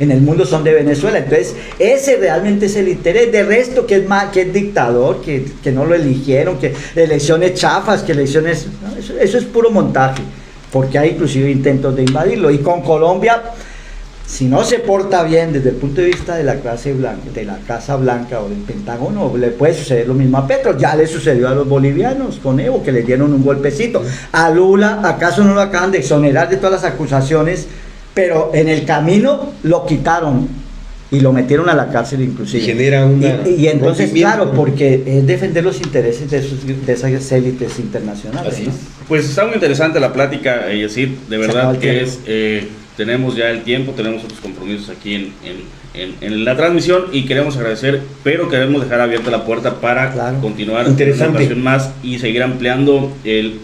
en el mundo son de Venezuela. Entonces, ese realmente es el interés. De resto, que es dictador, que no lo eligieron, que elecciones chafas, que elecciones... ¿no? Eso es puro montaje, porque hay inclusive intentos de invadirlo. Y con Colombia... Si no se porta bien desde el punto de vista de la clase blanca, de la Casa Blanca o del Pentágono, le puede suceder lo mismo a Petro. Ya le sucedió a los bolivianos con Evo, que le dieron un golpecito. A Lula, ¿acaso no lo acaban de exonerar de todas las acusaciones? Pero en el camino lo quitaron y lo metieron a la cárcel inclusive. Y genera y entonces, claro, porque es defender los intereses de esas élites internacionales. Así ¿no? es. Pues está muy interesante la plática, Yacir, de verdad que es... tenemos ya el tiempo, tenemos otros compromisos aquí en la transmisión y queremos agradecer, pero queremos dejar abierta la puerta para continuar una relación más y seguir ampliando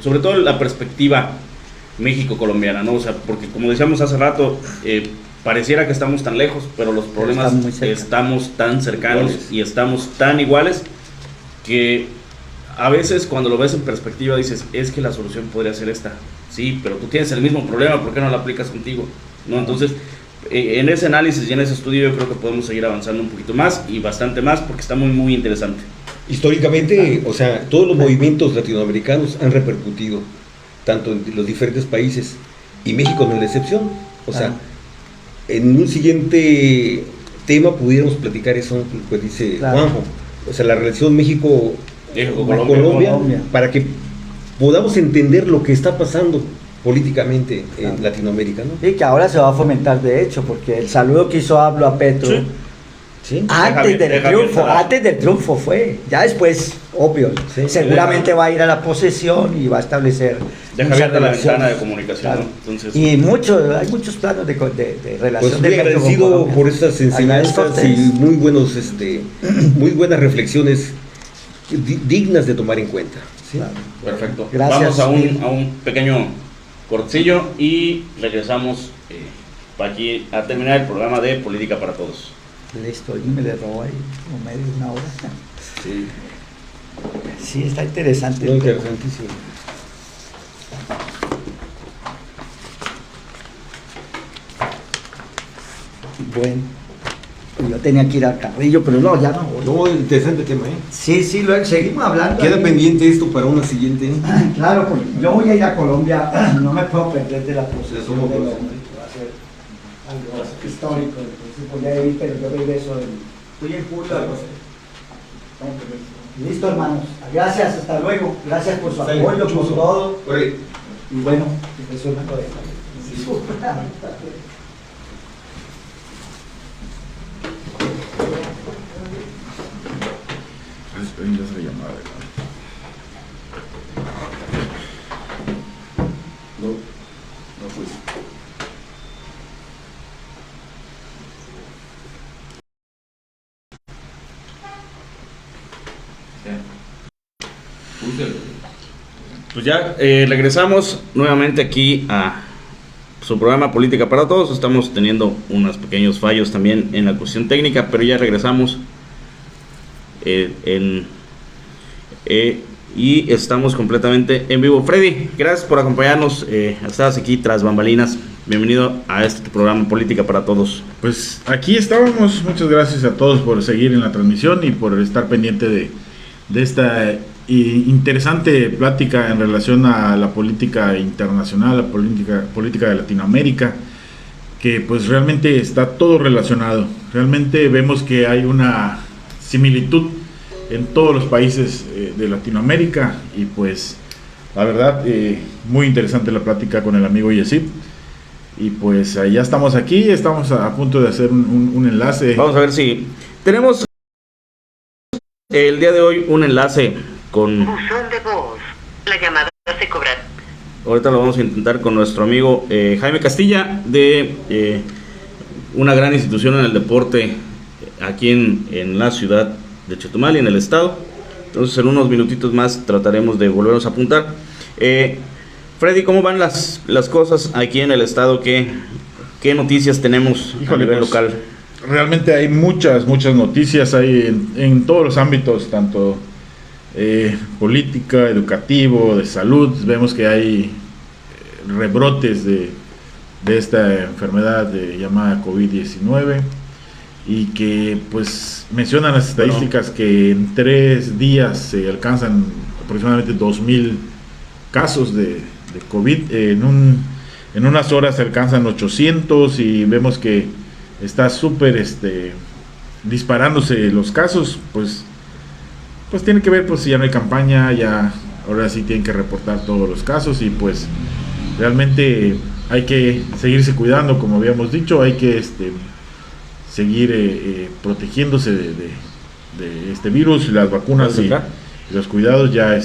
sobre todo la perspectiva México-colombiana, ¿no? O sea, porque como decíamos hace rato, pareciera que estamos tan lejos, pero los problemas estamos tan cercanos y estamos tan iguales que a veces cuando lo ves en perspectiva dices, es que la solución podría ser esta. Sí, pero tú tienes el mismo problema, ¿por qué no lo aplicas contigo? ¿No? Entonces, en ese análisis y en ese estudio yo creo que podemos seguir avanzando un poquito más y bastante más porque está muy, muy interesante. Históricamente, o sea, todos los movimientos latinoamericanos han repercutido, tanto en los diferentes países, y México no es la excepción. O sea, en un siguiente tema pudiéramos platicar eso, pues dice Juanjo. O sea, la relación México-Colombia, para que podamos entender lo que está pasando políticamente en Latinoamérica, ¿no? Y que ahora se va a fomentar, de hecho, porque el saludo que hizo Hablo a Petro, ¿sí? Antes del triunfo fue, ya después, obvio, seguramente va a ir a la posesión y va a establecer abierta la ventana de comunicación, ¿no? Entonces, y hay muchos planos de relación. Pues muy agradecido por estas enseñanzas y muy buenas reflexiones dignas de tomar en cuenta. ¿Sí? Claro. Perfecto. Gracias. Vamos a un pequeño cortcillo y regresamos aquí a terminar el programa de Política para Todos. Listo, y me le robó ahí como medio una hora. Sí. Sí, está interesante. Muy interesantísimo. Bueno. Yo tenía que ir al Carrillo, pero no, ya no. No, interesante tema, ¿eh? Sí, luego seguimos hablando. Queda pendiente esto para una siguiente. Claro, porque yo voy a ir a Colombia, no me puedo perder de la posesión del hombre, va a ser algo histórico, entonces voy a ir, pero yo regreso Estoy en julio, agosto. Listo, hermanos. Gracias, hasta luego. Gracias por su apoyo, por todo. Y bueno, eso es una cosa. Prendas la llamada, ¿verdad? No fue. Pues ya regresamos nuevamente aquí a su programa Política para Todos. Estamos teniendo unos pequeños fallos también en la cuestión técnica, pero ya regresamos y estamos completamente en vivo. Freddy, gracias por acompañarnos. Estás aquí tras bambalinas. Bienvenido a este programa Política para Todos. Pues aquí estábamos. Muchas gracias a todos por seguir en la transmisión y por estar pendiente de esta interesante plática en relación a la política internacional, la política de Latinoamérica, que pues realmente está todo relacionado. Realmente vemos que hay una similitud en todos los países de Latinoamérica y pues la verdad muy interesante la plática con el amigo Yesip. Y pues ya estamos aquí, estamos a punto de hacer un enlace. Vamos a ver si tenemos el día de hoy un enlace con... Buzón de voz. La llamada se cobra. Ahorita lo vamos a intentar con nuestro amigo Jaime Castilla de una gran institución en el deporte aquí en la ciudad de Chetumal y en el estado. Entonces en unos minutitos más trataremos de volvernos a apuntar. Freddy, ¿cómo van las cosas aquí en el estado? ¿Qué noticias tenemos a nivel pues, local? Realmente hay muchas noticias hay en todos los ámbitos, tanto política, educativo, de salud. Vemos que hay rebrotes de esta enfermedad llamada COVID-19 y que pues mencionan las estadísticas que en 3 días se alcanzan aproximadamente 2,000 casos de COVID. En unas horas se alcanzan 800 y vemos que está súper disparándose los casos. Pues tiene que ver, pues si ya no hay campaña, ya ahora sí tienen que reportar todos los casos y pues realmente hay que seguirse cuidando, como habíamos dicho. Hay que seguir protegiéndose de este virus. Las vacunas y los cuidados ya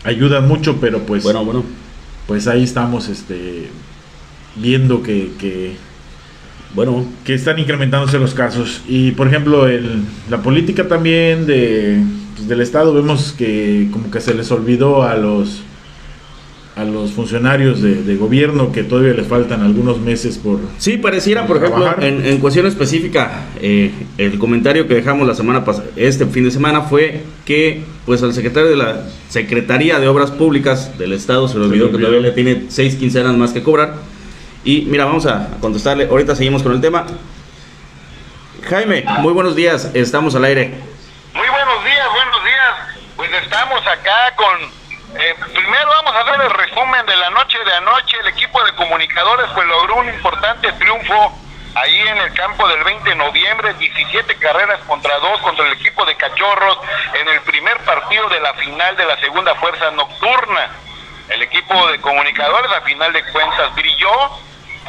ayudan mucho, pero pues bueno, pues ahí estamos viendo que están incrementándose los casos. Y por ejemplo la política también del estado, vemos que como que se les olvidó a los funcionarios de gobierno que todavía les faltan algunos meses por... Sí, pareciera, por ejemplo, en cuestión específica, el comentario que dejamos la semana pasada, este fin de semana, fue que pues al secretario de la Secretaría de Obras Públicas del Estado se le olvidó que todavía le tiene 6 quincenas más que cobrar. Y mira, vamos a contestarle, ahorita seguimos con el tema. Jaime, muy buenos días, estamos al aire. Muy buenos días, pues estamos acá con... primero vamos a hacer el resumen de la noche de anoche. El equipo de comunicadores pues logró un importante triunfo ahí en el campo del 20 de noviembre, 17 carreras contra 2 contra el equipo de Cachorros en el primer partido de la final de la segunda fuerza nocturna. El equipo de comunicadores a final de cuentas brilló.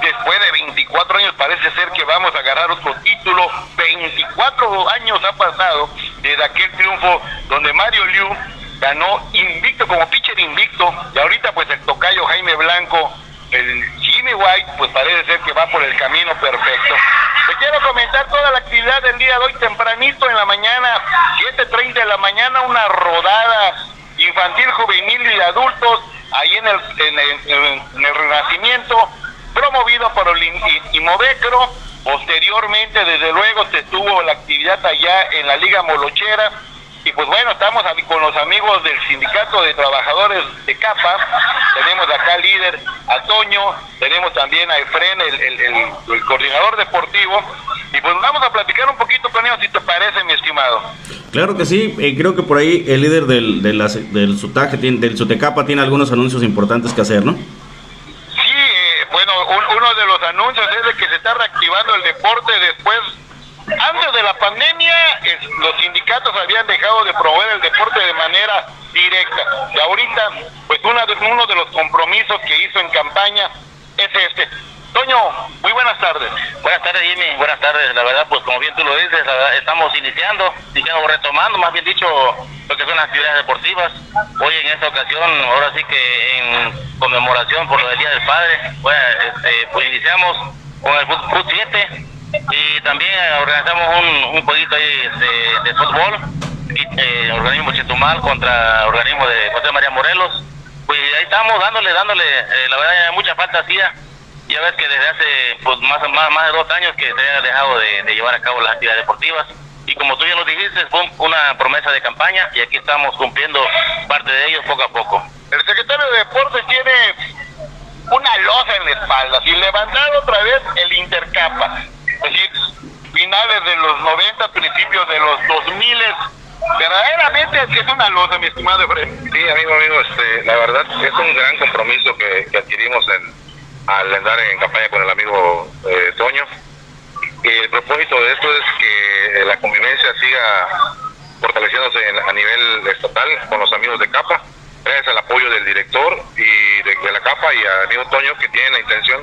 Después de 24 años parece ser que vamos a ganar otro título. 24 años ha pasado desde aquel triunfo donde Mario Liu ganó invicto, como pitcher invicto, y ahorita pues el tocayo Jaime Blanco, el Jimmy White, pues parece ser que va por el camino perfecto. Te quiero comentar toda la actividad del día de hoy, tempranito en la mañana, 7:30 de la mañana, una rodada infantil, juvenil y de adultos, ahí en el Renacimiento, promovido por el Imovecro. Posteriormente, desde luego, se tuvo la actividad allá en la Liga Molochera. Y pues bueno, estamos con los amigos del Sindicato de Trabajadores de Capa. Tenemos acá al líder, a Toño, tenemos también a Efren, el coordinador deportivo. Y pues vamos a platicar un poquito con ellos, si te parece, mi estimado. Claro que sí, creo que por ahí el líder del SUTAC, del SUTECAPA, tiene algunos anuncios importantes que hacer, ¿no? Sí, bueno, uno de los anuncios es de que se está reactivando el deporte antes de la pandemia, los sindicatos habían dejado de promover el deporte de manera directa. Y ahorita, pues uno de los compromisos que hizo en campaña es este. Toño, muy buenas tardes. Buenas tardes, Jimmy. Buenas tardes. La verdad, pues como bien tú lo dices, la verdad, estamos iniciando, retomando, más bien dicho, lo que son las actividades deportivas. Hoy en esta ocasión, ahora sí que en conmemoración por lo del Día del Padre, pues iniciamos con el Fut 7 y también organizamos un jueguito ahí de fútbol, organismo Chetumal contra organismo de José María Morelos. Pues ahí estamos dándole, la verdad mucha falta hacía. Ya ves que desde hace pues más de 2 años que se ha dejado de llevar a cabo las actividades deportivas, y como tú ya lo dijiste, fue una promesa de campaña y aquí estamos cumpliendo parte de ellos poco a poco. El secretario de Deportes tiene una losa en la espalda, sin levantar otra vez el Intercapa, es decir, finales de los 90, principios de los 2000, verdaderamente es una losa, mi estimado Efraín. Sí, amigo, la verdad es un gran compromiso que adquirimos al andar en campaña con el amigo Toño. El propósito de esto es que la convivencia siga fortaleciéndose a nivel estatal con los amigos de CAPA, gracias al apoyo del director y de la CAPA y al amigo Toño, que tienen la intención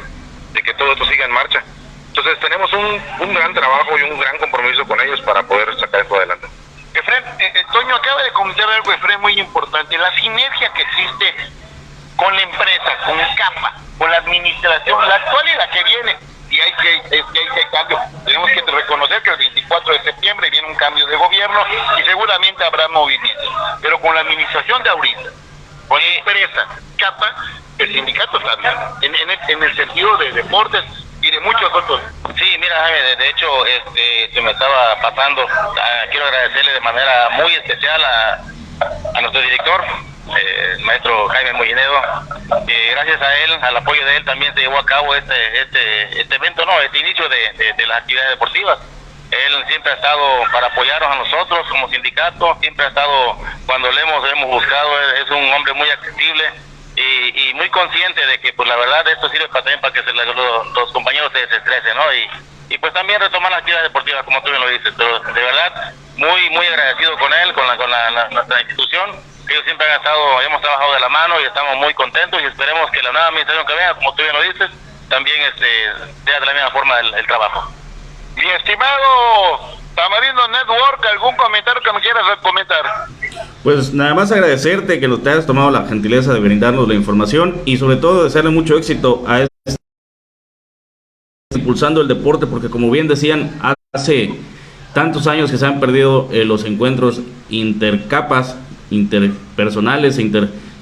de que todo esto siga en marcha. Entonces tenemos un gran trabajo y un gran compromiso con ellos para poder sacar esto adelante. Efraín, Toño acaba de comentar algo, Efraín, muy importante, la sinergia que existe con la empresa, con CAPA, con la administración, la actual y la que viene, y hay cambio. Tenemos que reconocer que el 24 de septiembre viene un cambio de gobierno y seguramente habrá movimientos, pero con la administración de ahorita, con la empresa, CAPA, el sindicato está bien, en el sentido de deportes y de muchos otros. Sí, mira, Jaime, de hecho, se me estaba pasando, quiero agradecerle de manera muy especial a nuestro director, el maestro Jaime Mollinedo. Gracias a él, al apoyo de él, también se llevó a cabo este evento, este inicio de las actividades deportivas. Él siempre ha estado para apoyarnos a nosotros como sindicato, siempre ha estado cuando le hemos buscado, es un hombre muy accesible y muy consciente de que pues la verdad esto sirve también para que los compañeros se desestresen, y pues también retomar las actividades deportivas como tú bien lo dices, pero de verdad muy agradecido con él, con nuestra institución. Ellos siempre hemos trabajado de la mano y estamos muy contentos y esperemos que la nueva administración que venga, como tú bien lo dices, también sea de la misma forma el trabajo. Mi estimado Tamarindo Network, ¿algún comentario que me quieras comentar? Pues nada más agradecerte que te hayas tomado la gentileza de brindarnos la información y sobre todo desearle mucho éxito a impulsando el deporte, porque como bien decían, hace tantos años que se han perdido los encuentros intercapas, interpersonales,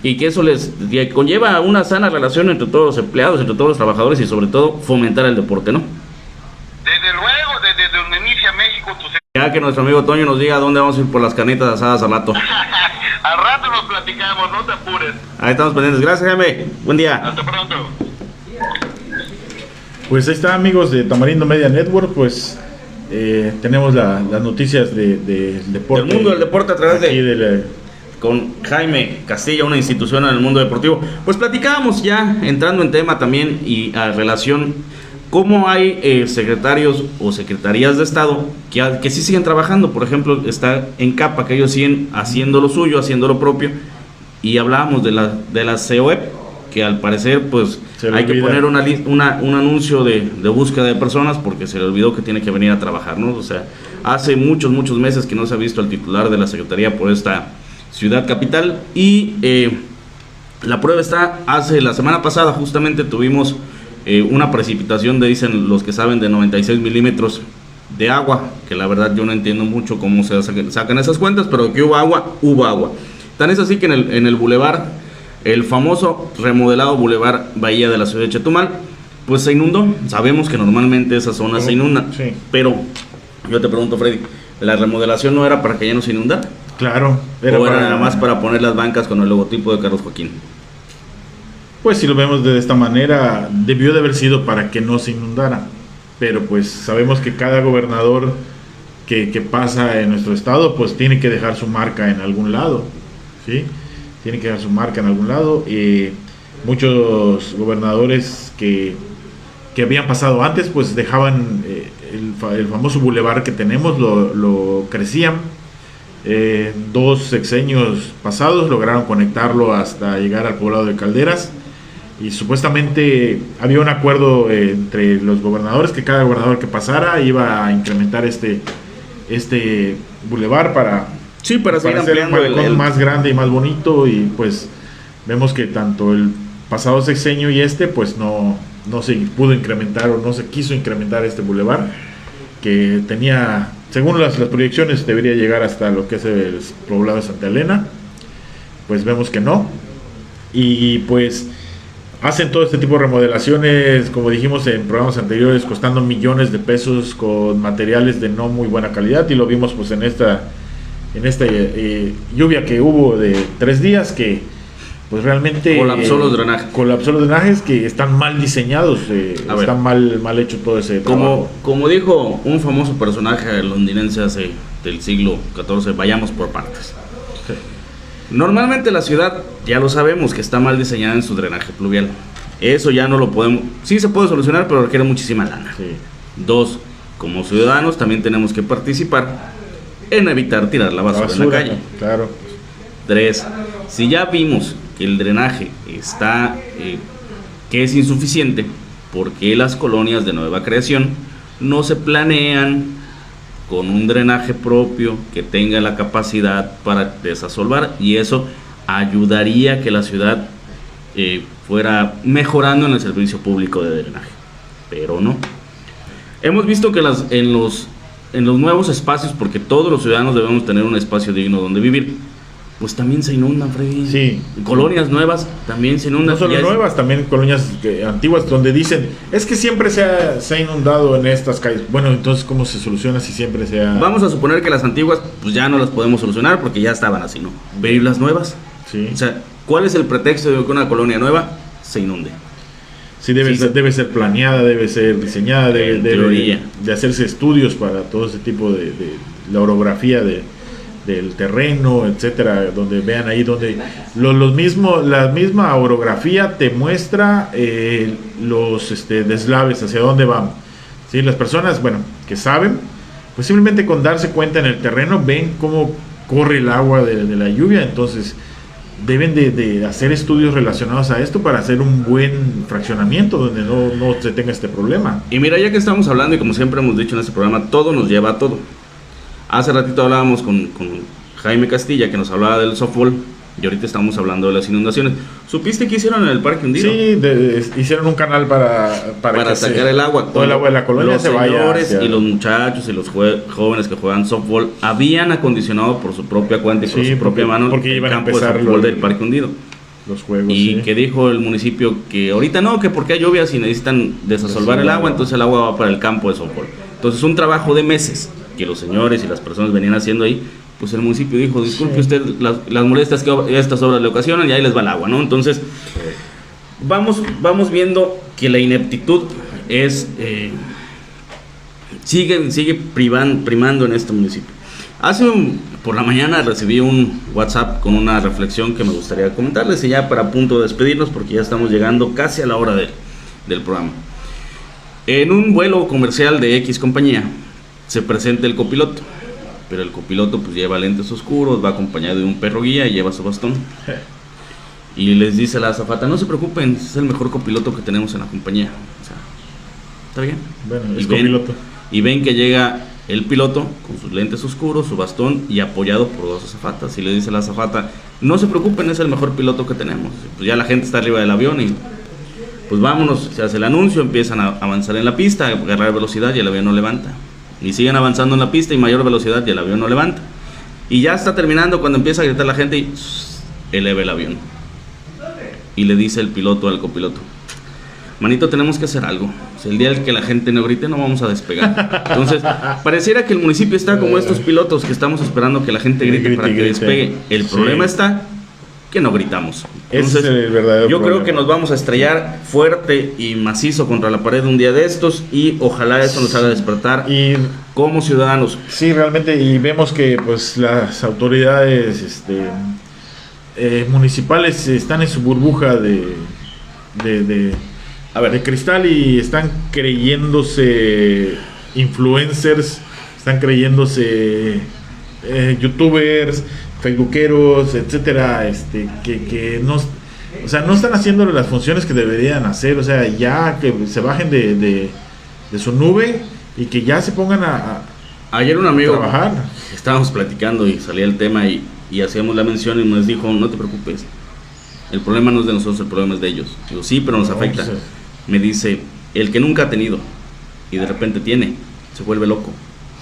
y que eso que conlleva una sana relación entre todos los empleados, entre todos los trabajadores y sobre todo fomentar el deporte, ¿no? Desde luego, desde donde inicia México, Ya que nuestro amigo Toño nos diga dónde vamos a ir por las carnitas asadas al rato. Al rato nos platicamos, no te apures. Ahí estamos pendientes. Gracias, Jaime. Buen día. Hasta pronto. Pues ahí está, amigos de Tamarindo Media Network, pues tenemos las noticias del deporte. El mundo del deporte a través con Jaime Castilla, una institución en el mundo deportivo. Pues platicábamos ya, entrando en tema también y a relación, cómo hay secretarios o secretarías de Estado que sí siguen trabajando. Por ejemplo, está en CAPA, que ellos siguen haciendo lo suyo, haciendo lo propio, y hablábamos de la COEP, que al parecer pues hay que poner un anuncio de búsqueda de personas porque se le olvidó que tiene que venir a trabajar, ¿no? O sea, hace muchos meses que no se ha visto al titular de la secretaría por esta ciudad capital, y la prueba está, la semana pasada justamente tuvimos una precipitación dicen los que saben, de 96 milímetros de agua, que la verdad yo no entiendo mucho cómo se sacan esas cuentas, pero que hubo agua. Tan es así que en el bulevar, el famoso remodelado bulevar Bahía de la ciudad de Chetumal, pues se inundó. Sabemos que normalmente esa zona se inunda, sí. Pero yo te pregunto, Freddy, ¿la remodelación no era para que ya no se inundara? Claro. ¿O era nada más para poner las bancas con el logotipo de Carlos Joaquín? Pues si lo vemos de esta manera, debió de haber sido para que no se inundara. Pero pues sabemos que cada gobernador que pasa en nuestro estado, pues tiene que dejar su marca en algún lado, ¿sí? Tiene que dejar su marca en algún lado. Muchos gobernadores que habían pasado antes, pues dejaban el famoso bulevar que tenemos lo crecían. 2 sexenios pasados lograron conectarlo hasta llegar al poblado de Calderas, y supuestamente había un acuerdo entre los gobernadores que cada gobernador que pasara iba a incrementar este bulevar para seguir hacer un ampliando balcón más grande y más bonito. Y pues vemos que tanto el pasado sexenio y pues no se pudo incrementar, o no se quiso incrementar este bulevar, que tenía, según las proyecciones, debería llegar hasta lo que es el poblado de Santa Elena. Pues vemos que no, y pues hacen todo este tipo de remodelaciones, como dijimos en programas anteriores, costando millones de pesos, con materiales de no muy buena calidad, y lo vimos pues en esta lluvia que hubo de 3 días, que pues realmente colapsó los drenajes que están mal diseñados, están mal hecho todo ese trabajo. Como dijo un famoso personaje londinense del siglo XIV, vayamos por partes. Sí. Normalmente la ciudad, ya lo sabemos, que está mal diseñada en su drenaje pluvial. Eso ya no lo podemos, sí se puede solucionar, pero requiere muchísima lana. Sí. 2, como ciudadanos también tenemos que participar en evitar tirar la basura en la calle. Claro. 3, si ya vimos que el drenaje está, que es insuficiente, ¿por qué las colonias de nueva creación no se planean con un drenaje propio que tenga la capacidad para desasolvar? Y eso ayudaría a que la ciudad fuera mejorando en el servicio público de drenaje. Pero no. Hemos visto que en los nuevos espacios, porque todos los ciudadanos debemos tener un espacio digno donde vivir, pues también se inundan, Freddy. Sí. Colonias nuevas también se inundan. No solo nuevas, también colonias antiguas, donde dicen, es que siempre se ha inundado en estas calles. Bueno, entonces, ¿cómo se soluciona si siempre se ha...? Vamos a suponer que las antiguas, pues ya no las podemos solucionar porque ya estaban así, ¿no? Pero ¿y las nuevas? Sí. O sea, ¿cuál es el pretexto de que una colonia nueva se inunde? Sí, debe ser planeada, debe ser diseñada, debe de hacerse estudios para todo ese tipo de la orografía del terreno, etcétera, donde vean ahí donde la misma orografía te muestra los deslaves, hacia dónde vamos. ¿Sí? Las personas, bueno, que saben, pues simplemente con darse cuenta en el terreno ven cómo corre el agua de la lluvia, entonces deben de hacer estudios relacionados a esto para hacer un buen fraccionamiento donde no se tenga este problema. Y mira, ya que estamos hablando, y como siempre hemos dicho en este programa, todo nos lleva a todo. Hace ratito hablábamos con Jaime Castilla, que nos hablaba del softball, y ahorita estamos hablando de las inundaciones. ¿Supiste qué hicieron en el Parque Hundido? Sí, hicieron un canal para sacar el agua. Todo el agua de la colonia los se vaya señores y los muchachos y los jóvenes que juegan softball habían acondicionado por su propia cuenta y por su propia mano porque iban a empezar de softball del Parque Hundido. Los juegos. Y que dijo el municipio que ahorita no, que porque hay lluvias y necesitan desasolvar el agua, entonces el agua va para el campo de softball. Entonces un trabajo de meses que los señores y las personas venían haciendo ahí, pues el municipio dijo, disculpe usted las molestias que estas obras le ocasionan, y ahí les va el agua, ¿no? Entonces vamos viendo que la ineptitud sigue primando en este municipio. Por la mañana recibí un WhatsApp con una reflexión que me gustaría comentarles, y ya para punto de despedirnos, porque ya estamos llegando casi a la hora del programa. En un vuelo comercial de X compañía se presenta el copiloto, pero el copiloto pues lleva lentes oscuros, va acompañado de un perro guía y lleva su bastón. Y les dice a la azafata, no se preocupen, es el mejor copiloto que tenemos en la compañía. O sea, ¿está bien? Bueno, es copiloto. Y ven que llega el piloto con sus lentes oscuros, su bastón y apoyado por 2 azafatas. Y le dice a la azafata, no se preocupen, es el mejor piloto que tenemos. Pues ya la gente está arriba del avión y pues vámonos, se hace el anuncio, empiezan a avanzar en la pista, a agarrar velocidad y el avión no levanta. Y siguen avanzando en la pista y mayor velocidad y el avión no levanta. Y ya está terminando cuando empieza a gritar la gente y eleva el avión. Y le dice el piloto al copiloto, manito, tenemos que hacer algo. Si el día en que la gente no grite, no vamos a despegar. Entonces, pareciera que el municipio está como estos pilotos que estamos esperando que la gente grite para que despegue. El problema está que no gritamos. Entonces, ese es el verdadero yo problema. creo que nos vamos a estrellar fuerte y macizo contra la pared un día de estos, y ojalá eso nos haga despertar como ciudadanos. Sí, realmente, y vemos que pues las autoridades municipales están en su burbuja de cristal y están creyéndose influencers, están creyéndose youtubers, facebookeros, etcétera, que no, o sea, no están haciendo las funciones que deberían hacer. O sea, ya que se bajen de su nube y que ya se pongan a ayer un amigo trabajar. Estábamos platicando y salía el tema y hacíamos la mención y nos dijo, no te preocupes, el problema no es de nosotros, el problema es de ellos. Digo, sí, pero nos afecta. Pues, Me dice, el que nunca ha tenido y de repente tiene, se vuelve loco.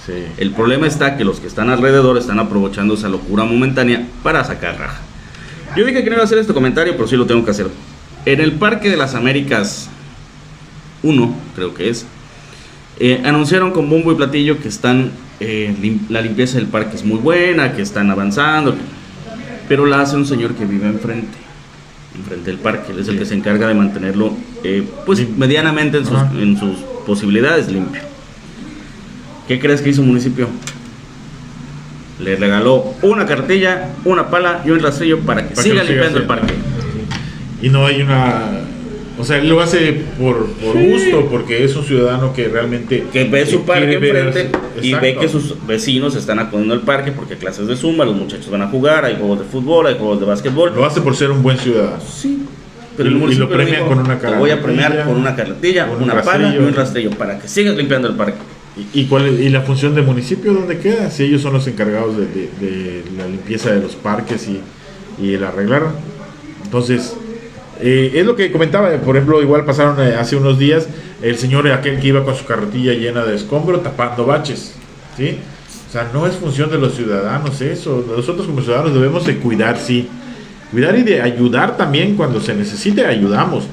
sí. El problema está que los que están alrededor están aprovechando esa locura momentánea para sacar raja. Yo dije que no iba a hacer este comentario, pero sí lo tengo que hacer. En el Parque de las Américas 1, creo que es, anunciaron con bombo y platillo que están la limpieza del parque es muy buena, que están avanzando, pero la hace un señor que vive enfrente del parque. Él es el que se encarga de mantenerlo pues medianamente en sus posibilidades limpio. ¿Qué crees que hizo el municipio? Le regaló una cartilla, una pala y un rastrillo para que siga limpiando el parque. Y no hay una... O sea, él lo hace por gusto, porque es un ciudadano que realmente... Que ve su parque enfrente y ve Exacto. que sus vecinos están acudiendo al parque porque hay clases de zumba, los muchachos van a jugar, hay juegos de fútbol, hay juegos de básquetbol. Lo hace por ser un buen ciudadano. Sí. Pero Y el municipio lo premian dijo, con una te voy a premiar cartilla, con una cartilla, con un una pala y rastrillo. un rastrillo para que sigas limpiando el parque. ¿Y la función del municipio dónde queda? Si ellos son los encargados de la limpieza de los parques y el arreglar. Entonces, es lo que comentaba. Por ejemplo, igual pasaron hace unos días el señor aquel que iba con su carretilla llena de escombro tapando baches, ¿sí? O sea, no es función de los ciudadanos eso. Nosotros como ciudadanos debemos de cuidar, sí. Cuidar y de ayudar también cuando se necesite, ayudamos.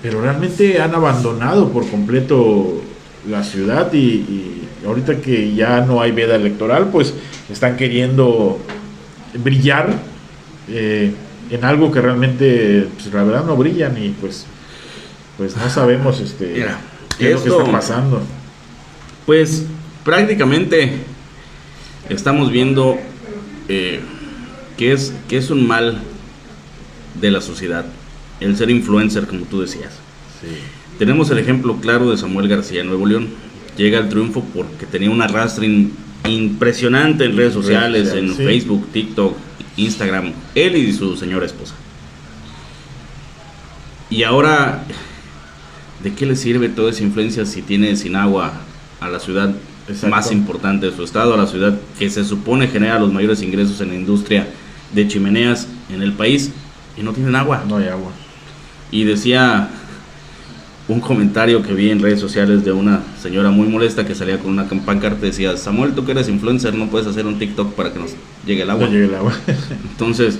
Pero realmente han abandonado por completo la ciudad y ahorita que ya no hay veda electoral, pues están queriendo brillar en algo que realmente, pues, la verdad no brillan y pues no sabemos Mira, qué es lo que esto- está pasando. Pues prácticamente estamos viendo que es un mal de la sociedad el ser influencer, como tú decías. Sí. Tenemos el ejemplo claro de Samuel García en Nuevo León. Llega al triunfo porque tenía un arrastre impresionante en redes sociales, en sí. Facebook, TikTok, Instagram, él y su señora esposa. Y ahora, ¿de qué le sirve toda esa influencia si tiene sin agua a la ciudad Exacto. más importante de su estado, a la ciudad que se supone genera los mayores ingresos en la industria de chimeneas en el país y no tienen agua? No hay agua. Y decía un comentario que vi en redes sociales de una señora muy molesta que salía con una pancarta, decía: Samuel, tú que eres influencer, no puedes hacer un TikTok para que nos llegue el agua. No llega el agua. Entonces,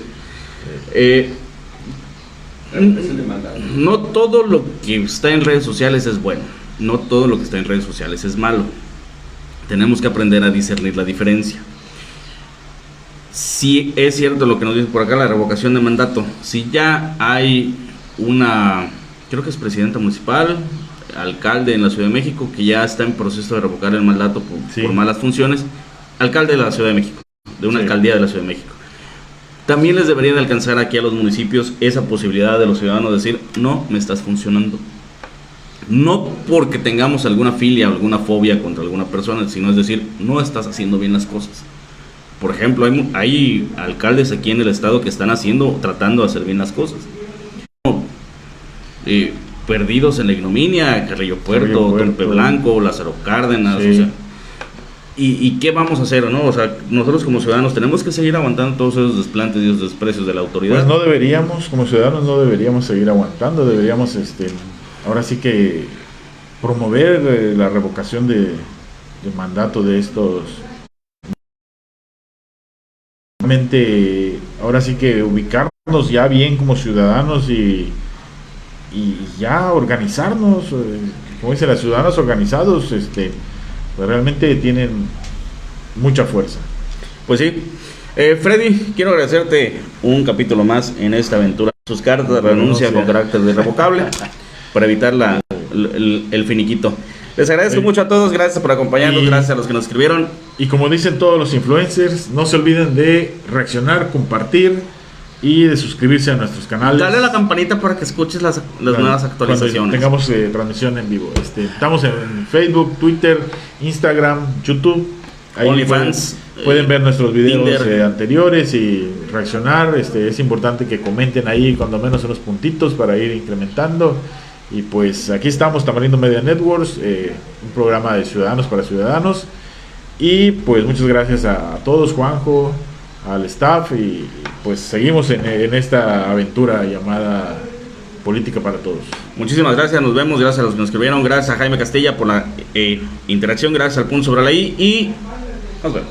no todo lo que está en redes sociales es bueno, no todo lo que está en redes sociales es malo. Tenemos que aprender a discernir la diferencia. Si es cierto lo que nos dice por acá, la revocación de mandato. Si ya hay una, creo que es presidenta municipal, alcalde en la Ciudad de México, que ya está en proceso de revocar el mandato Sí. por malas funciones, alcalde de la Ciudad de México, de una Sí. alcaldía de la Ciudad de México. También les debería de alcanzar aquí a los municipios esa posibilidad de los ciudadanos de decir: no me estás funcionando. No porque tengamos alguna filia o alguna fobia contra alguna persona, sino es decir, no estás haciendo bien las cosas. Por ejemplo, hay alcaldes aquí en el estado que están tratando de hacer bien las cosas. Perdidos en la ignominia, Carrillo Puerto, Tompe Blanco, Lázaro Cárdenas, Sí. o sea, ¿y qué vamos a hacer, no? O sea, nosotros como ciudadanos tenemos que seguir aguantando todos esos desplantes y esos desprecios de la autoridad. Pues no deberíamos, como ciudadanos, no deberíamos seguir aguantando, deberíamos, ahora sí que promover la revocación de mandato de estos. Realmente, ahora sí que ubicarnos ya bien como ciudadanos y ya organizarnos, como dicen, los ciudadanos organizados, pues realmente tienen mucha fuerza. Pues sí. Freddy, quiero agradecerte un capítulo más en esta aventura. Sus cartas de renuncia con carácter irrevocable para evitar el finiquito. Les agradezco mucho a todos, gracias por acompañarnos, gracias a los que nos escribieron. Y como dicen todos los influencers, no se olviden de reaccionar, compartir y de suscribirse a nuestros canales. Dale a la campanita para que escuches las nuevas actualizaciones. Cuando tengamos transmisión en vivo. Estamos en Facebook, Twitter, Instagram, YouTube. Ahí OnlyFans, pueden ver nuestros videos Tinder. anteriores y reaccionar. Es importante que comenten ahí cuando menos unos puntitos para ir incrementando. Y pues aquí estamos, Tamarindo Media Networks, un programa de ciudadanos para ciudadanos. Y pues muchas gracias a todos, Juanjo, al staff, y pues seguimos en esta aventura llamada Política para Todos. Muchísimas gracias, nos vemos, gracias a los que nos escribieron, gracias a Jaime Castilla por la interacción, gracias al punto sobre la I y nos vemos.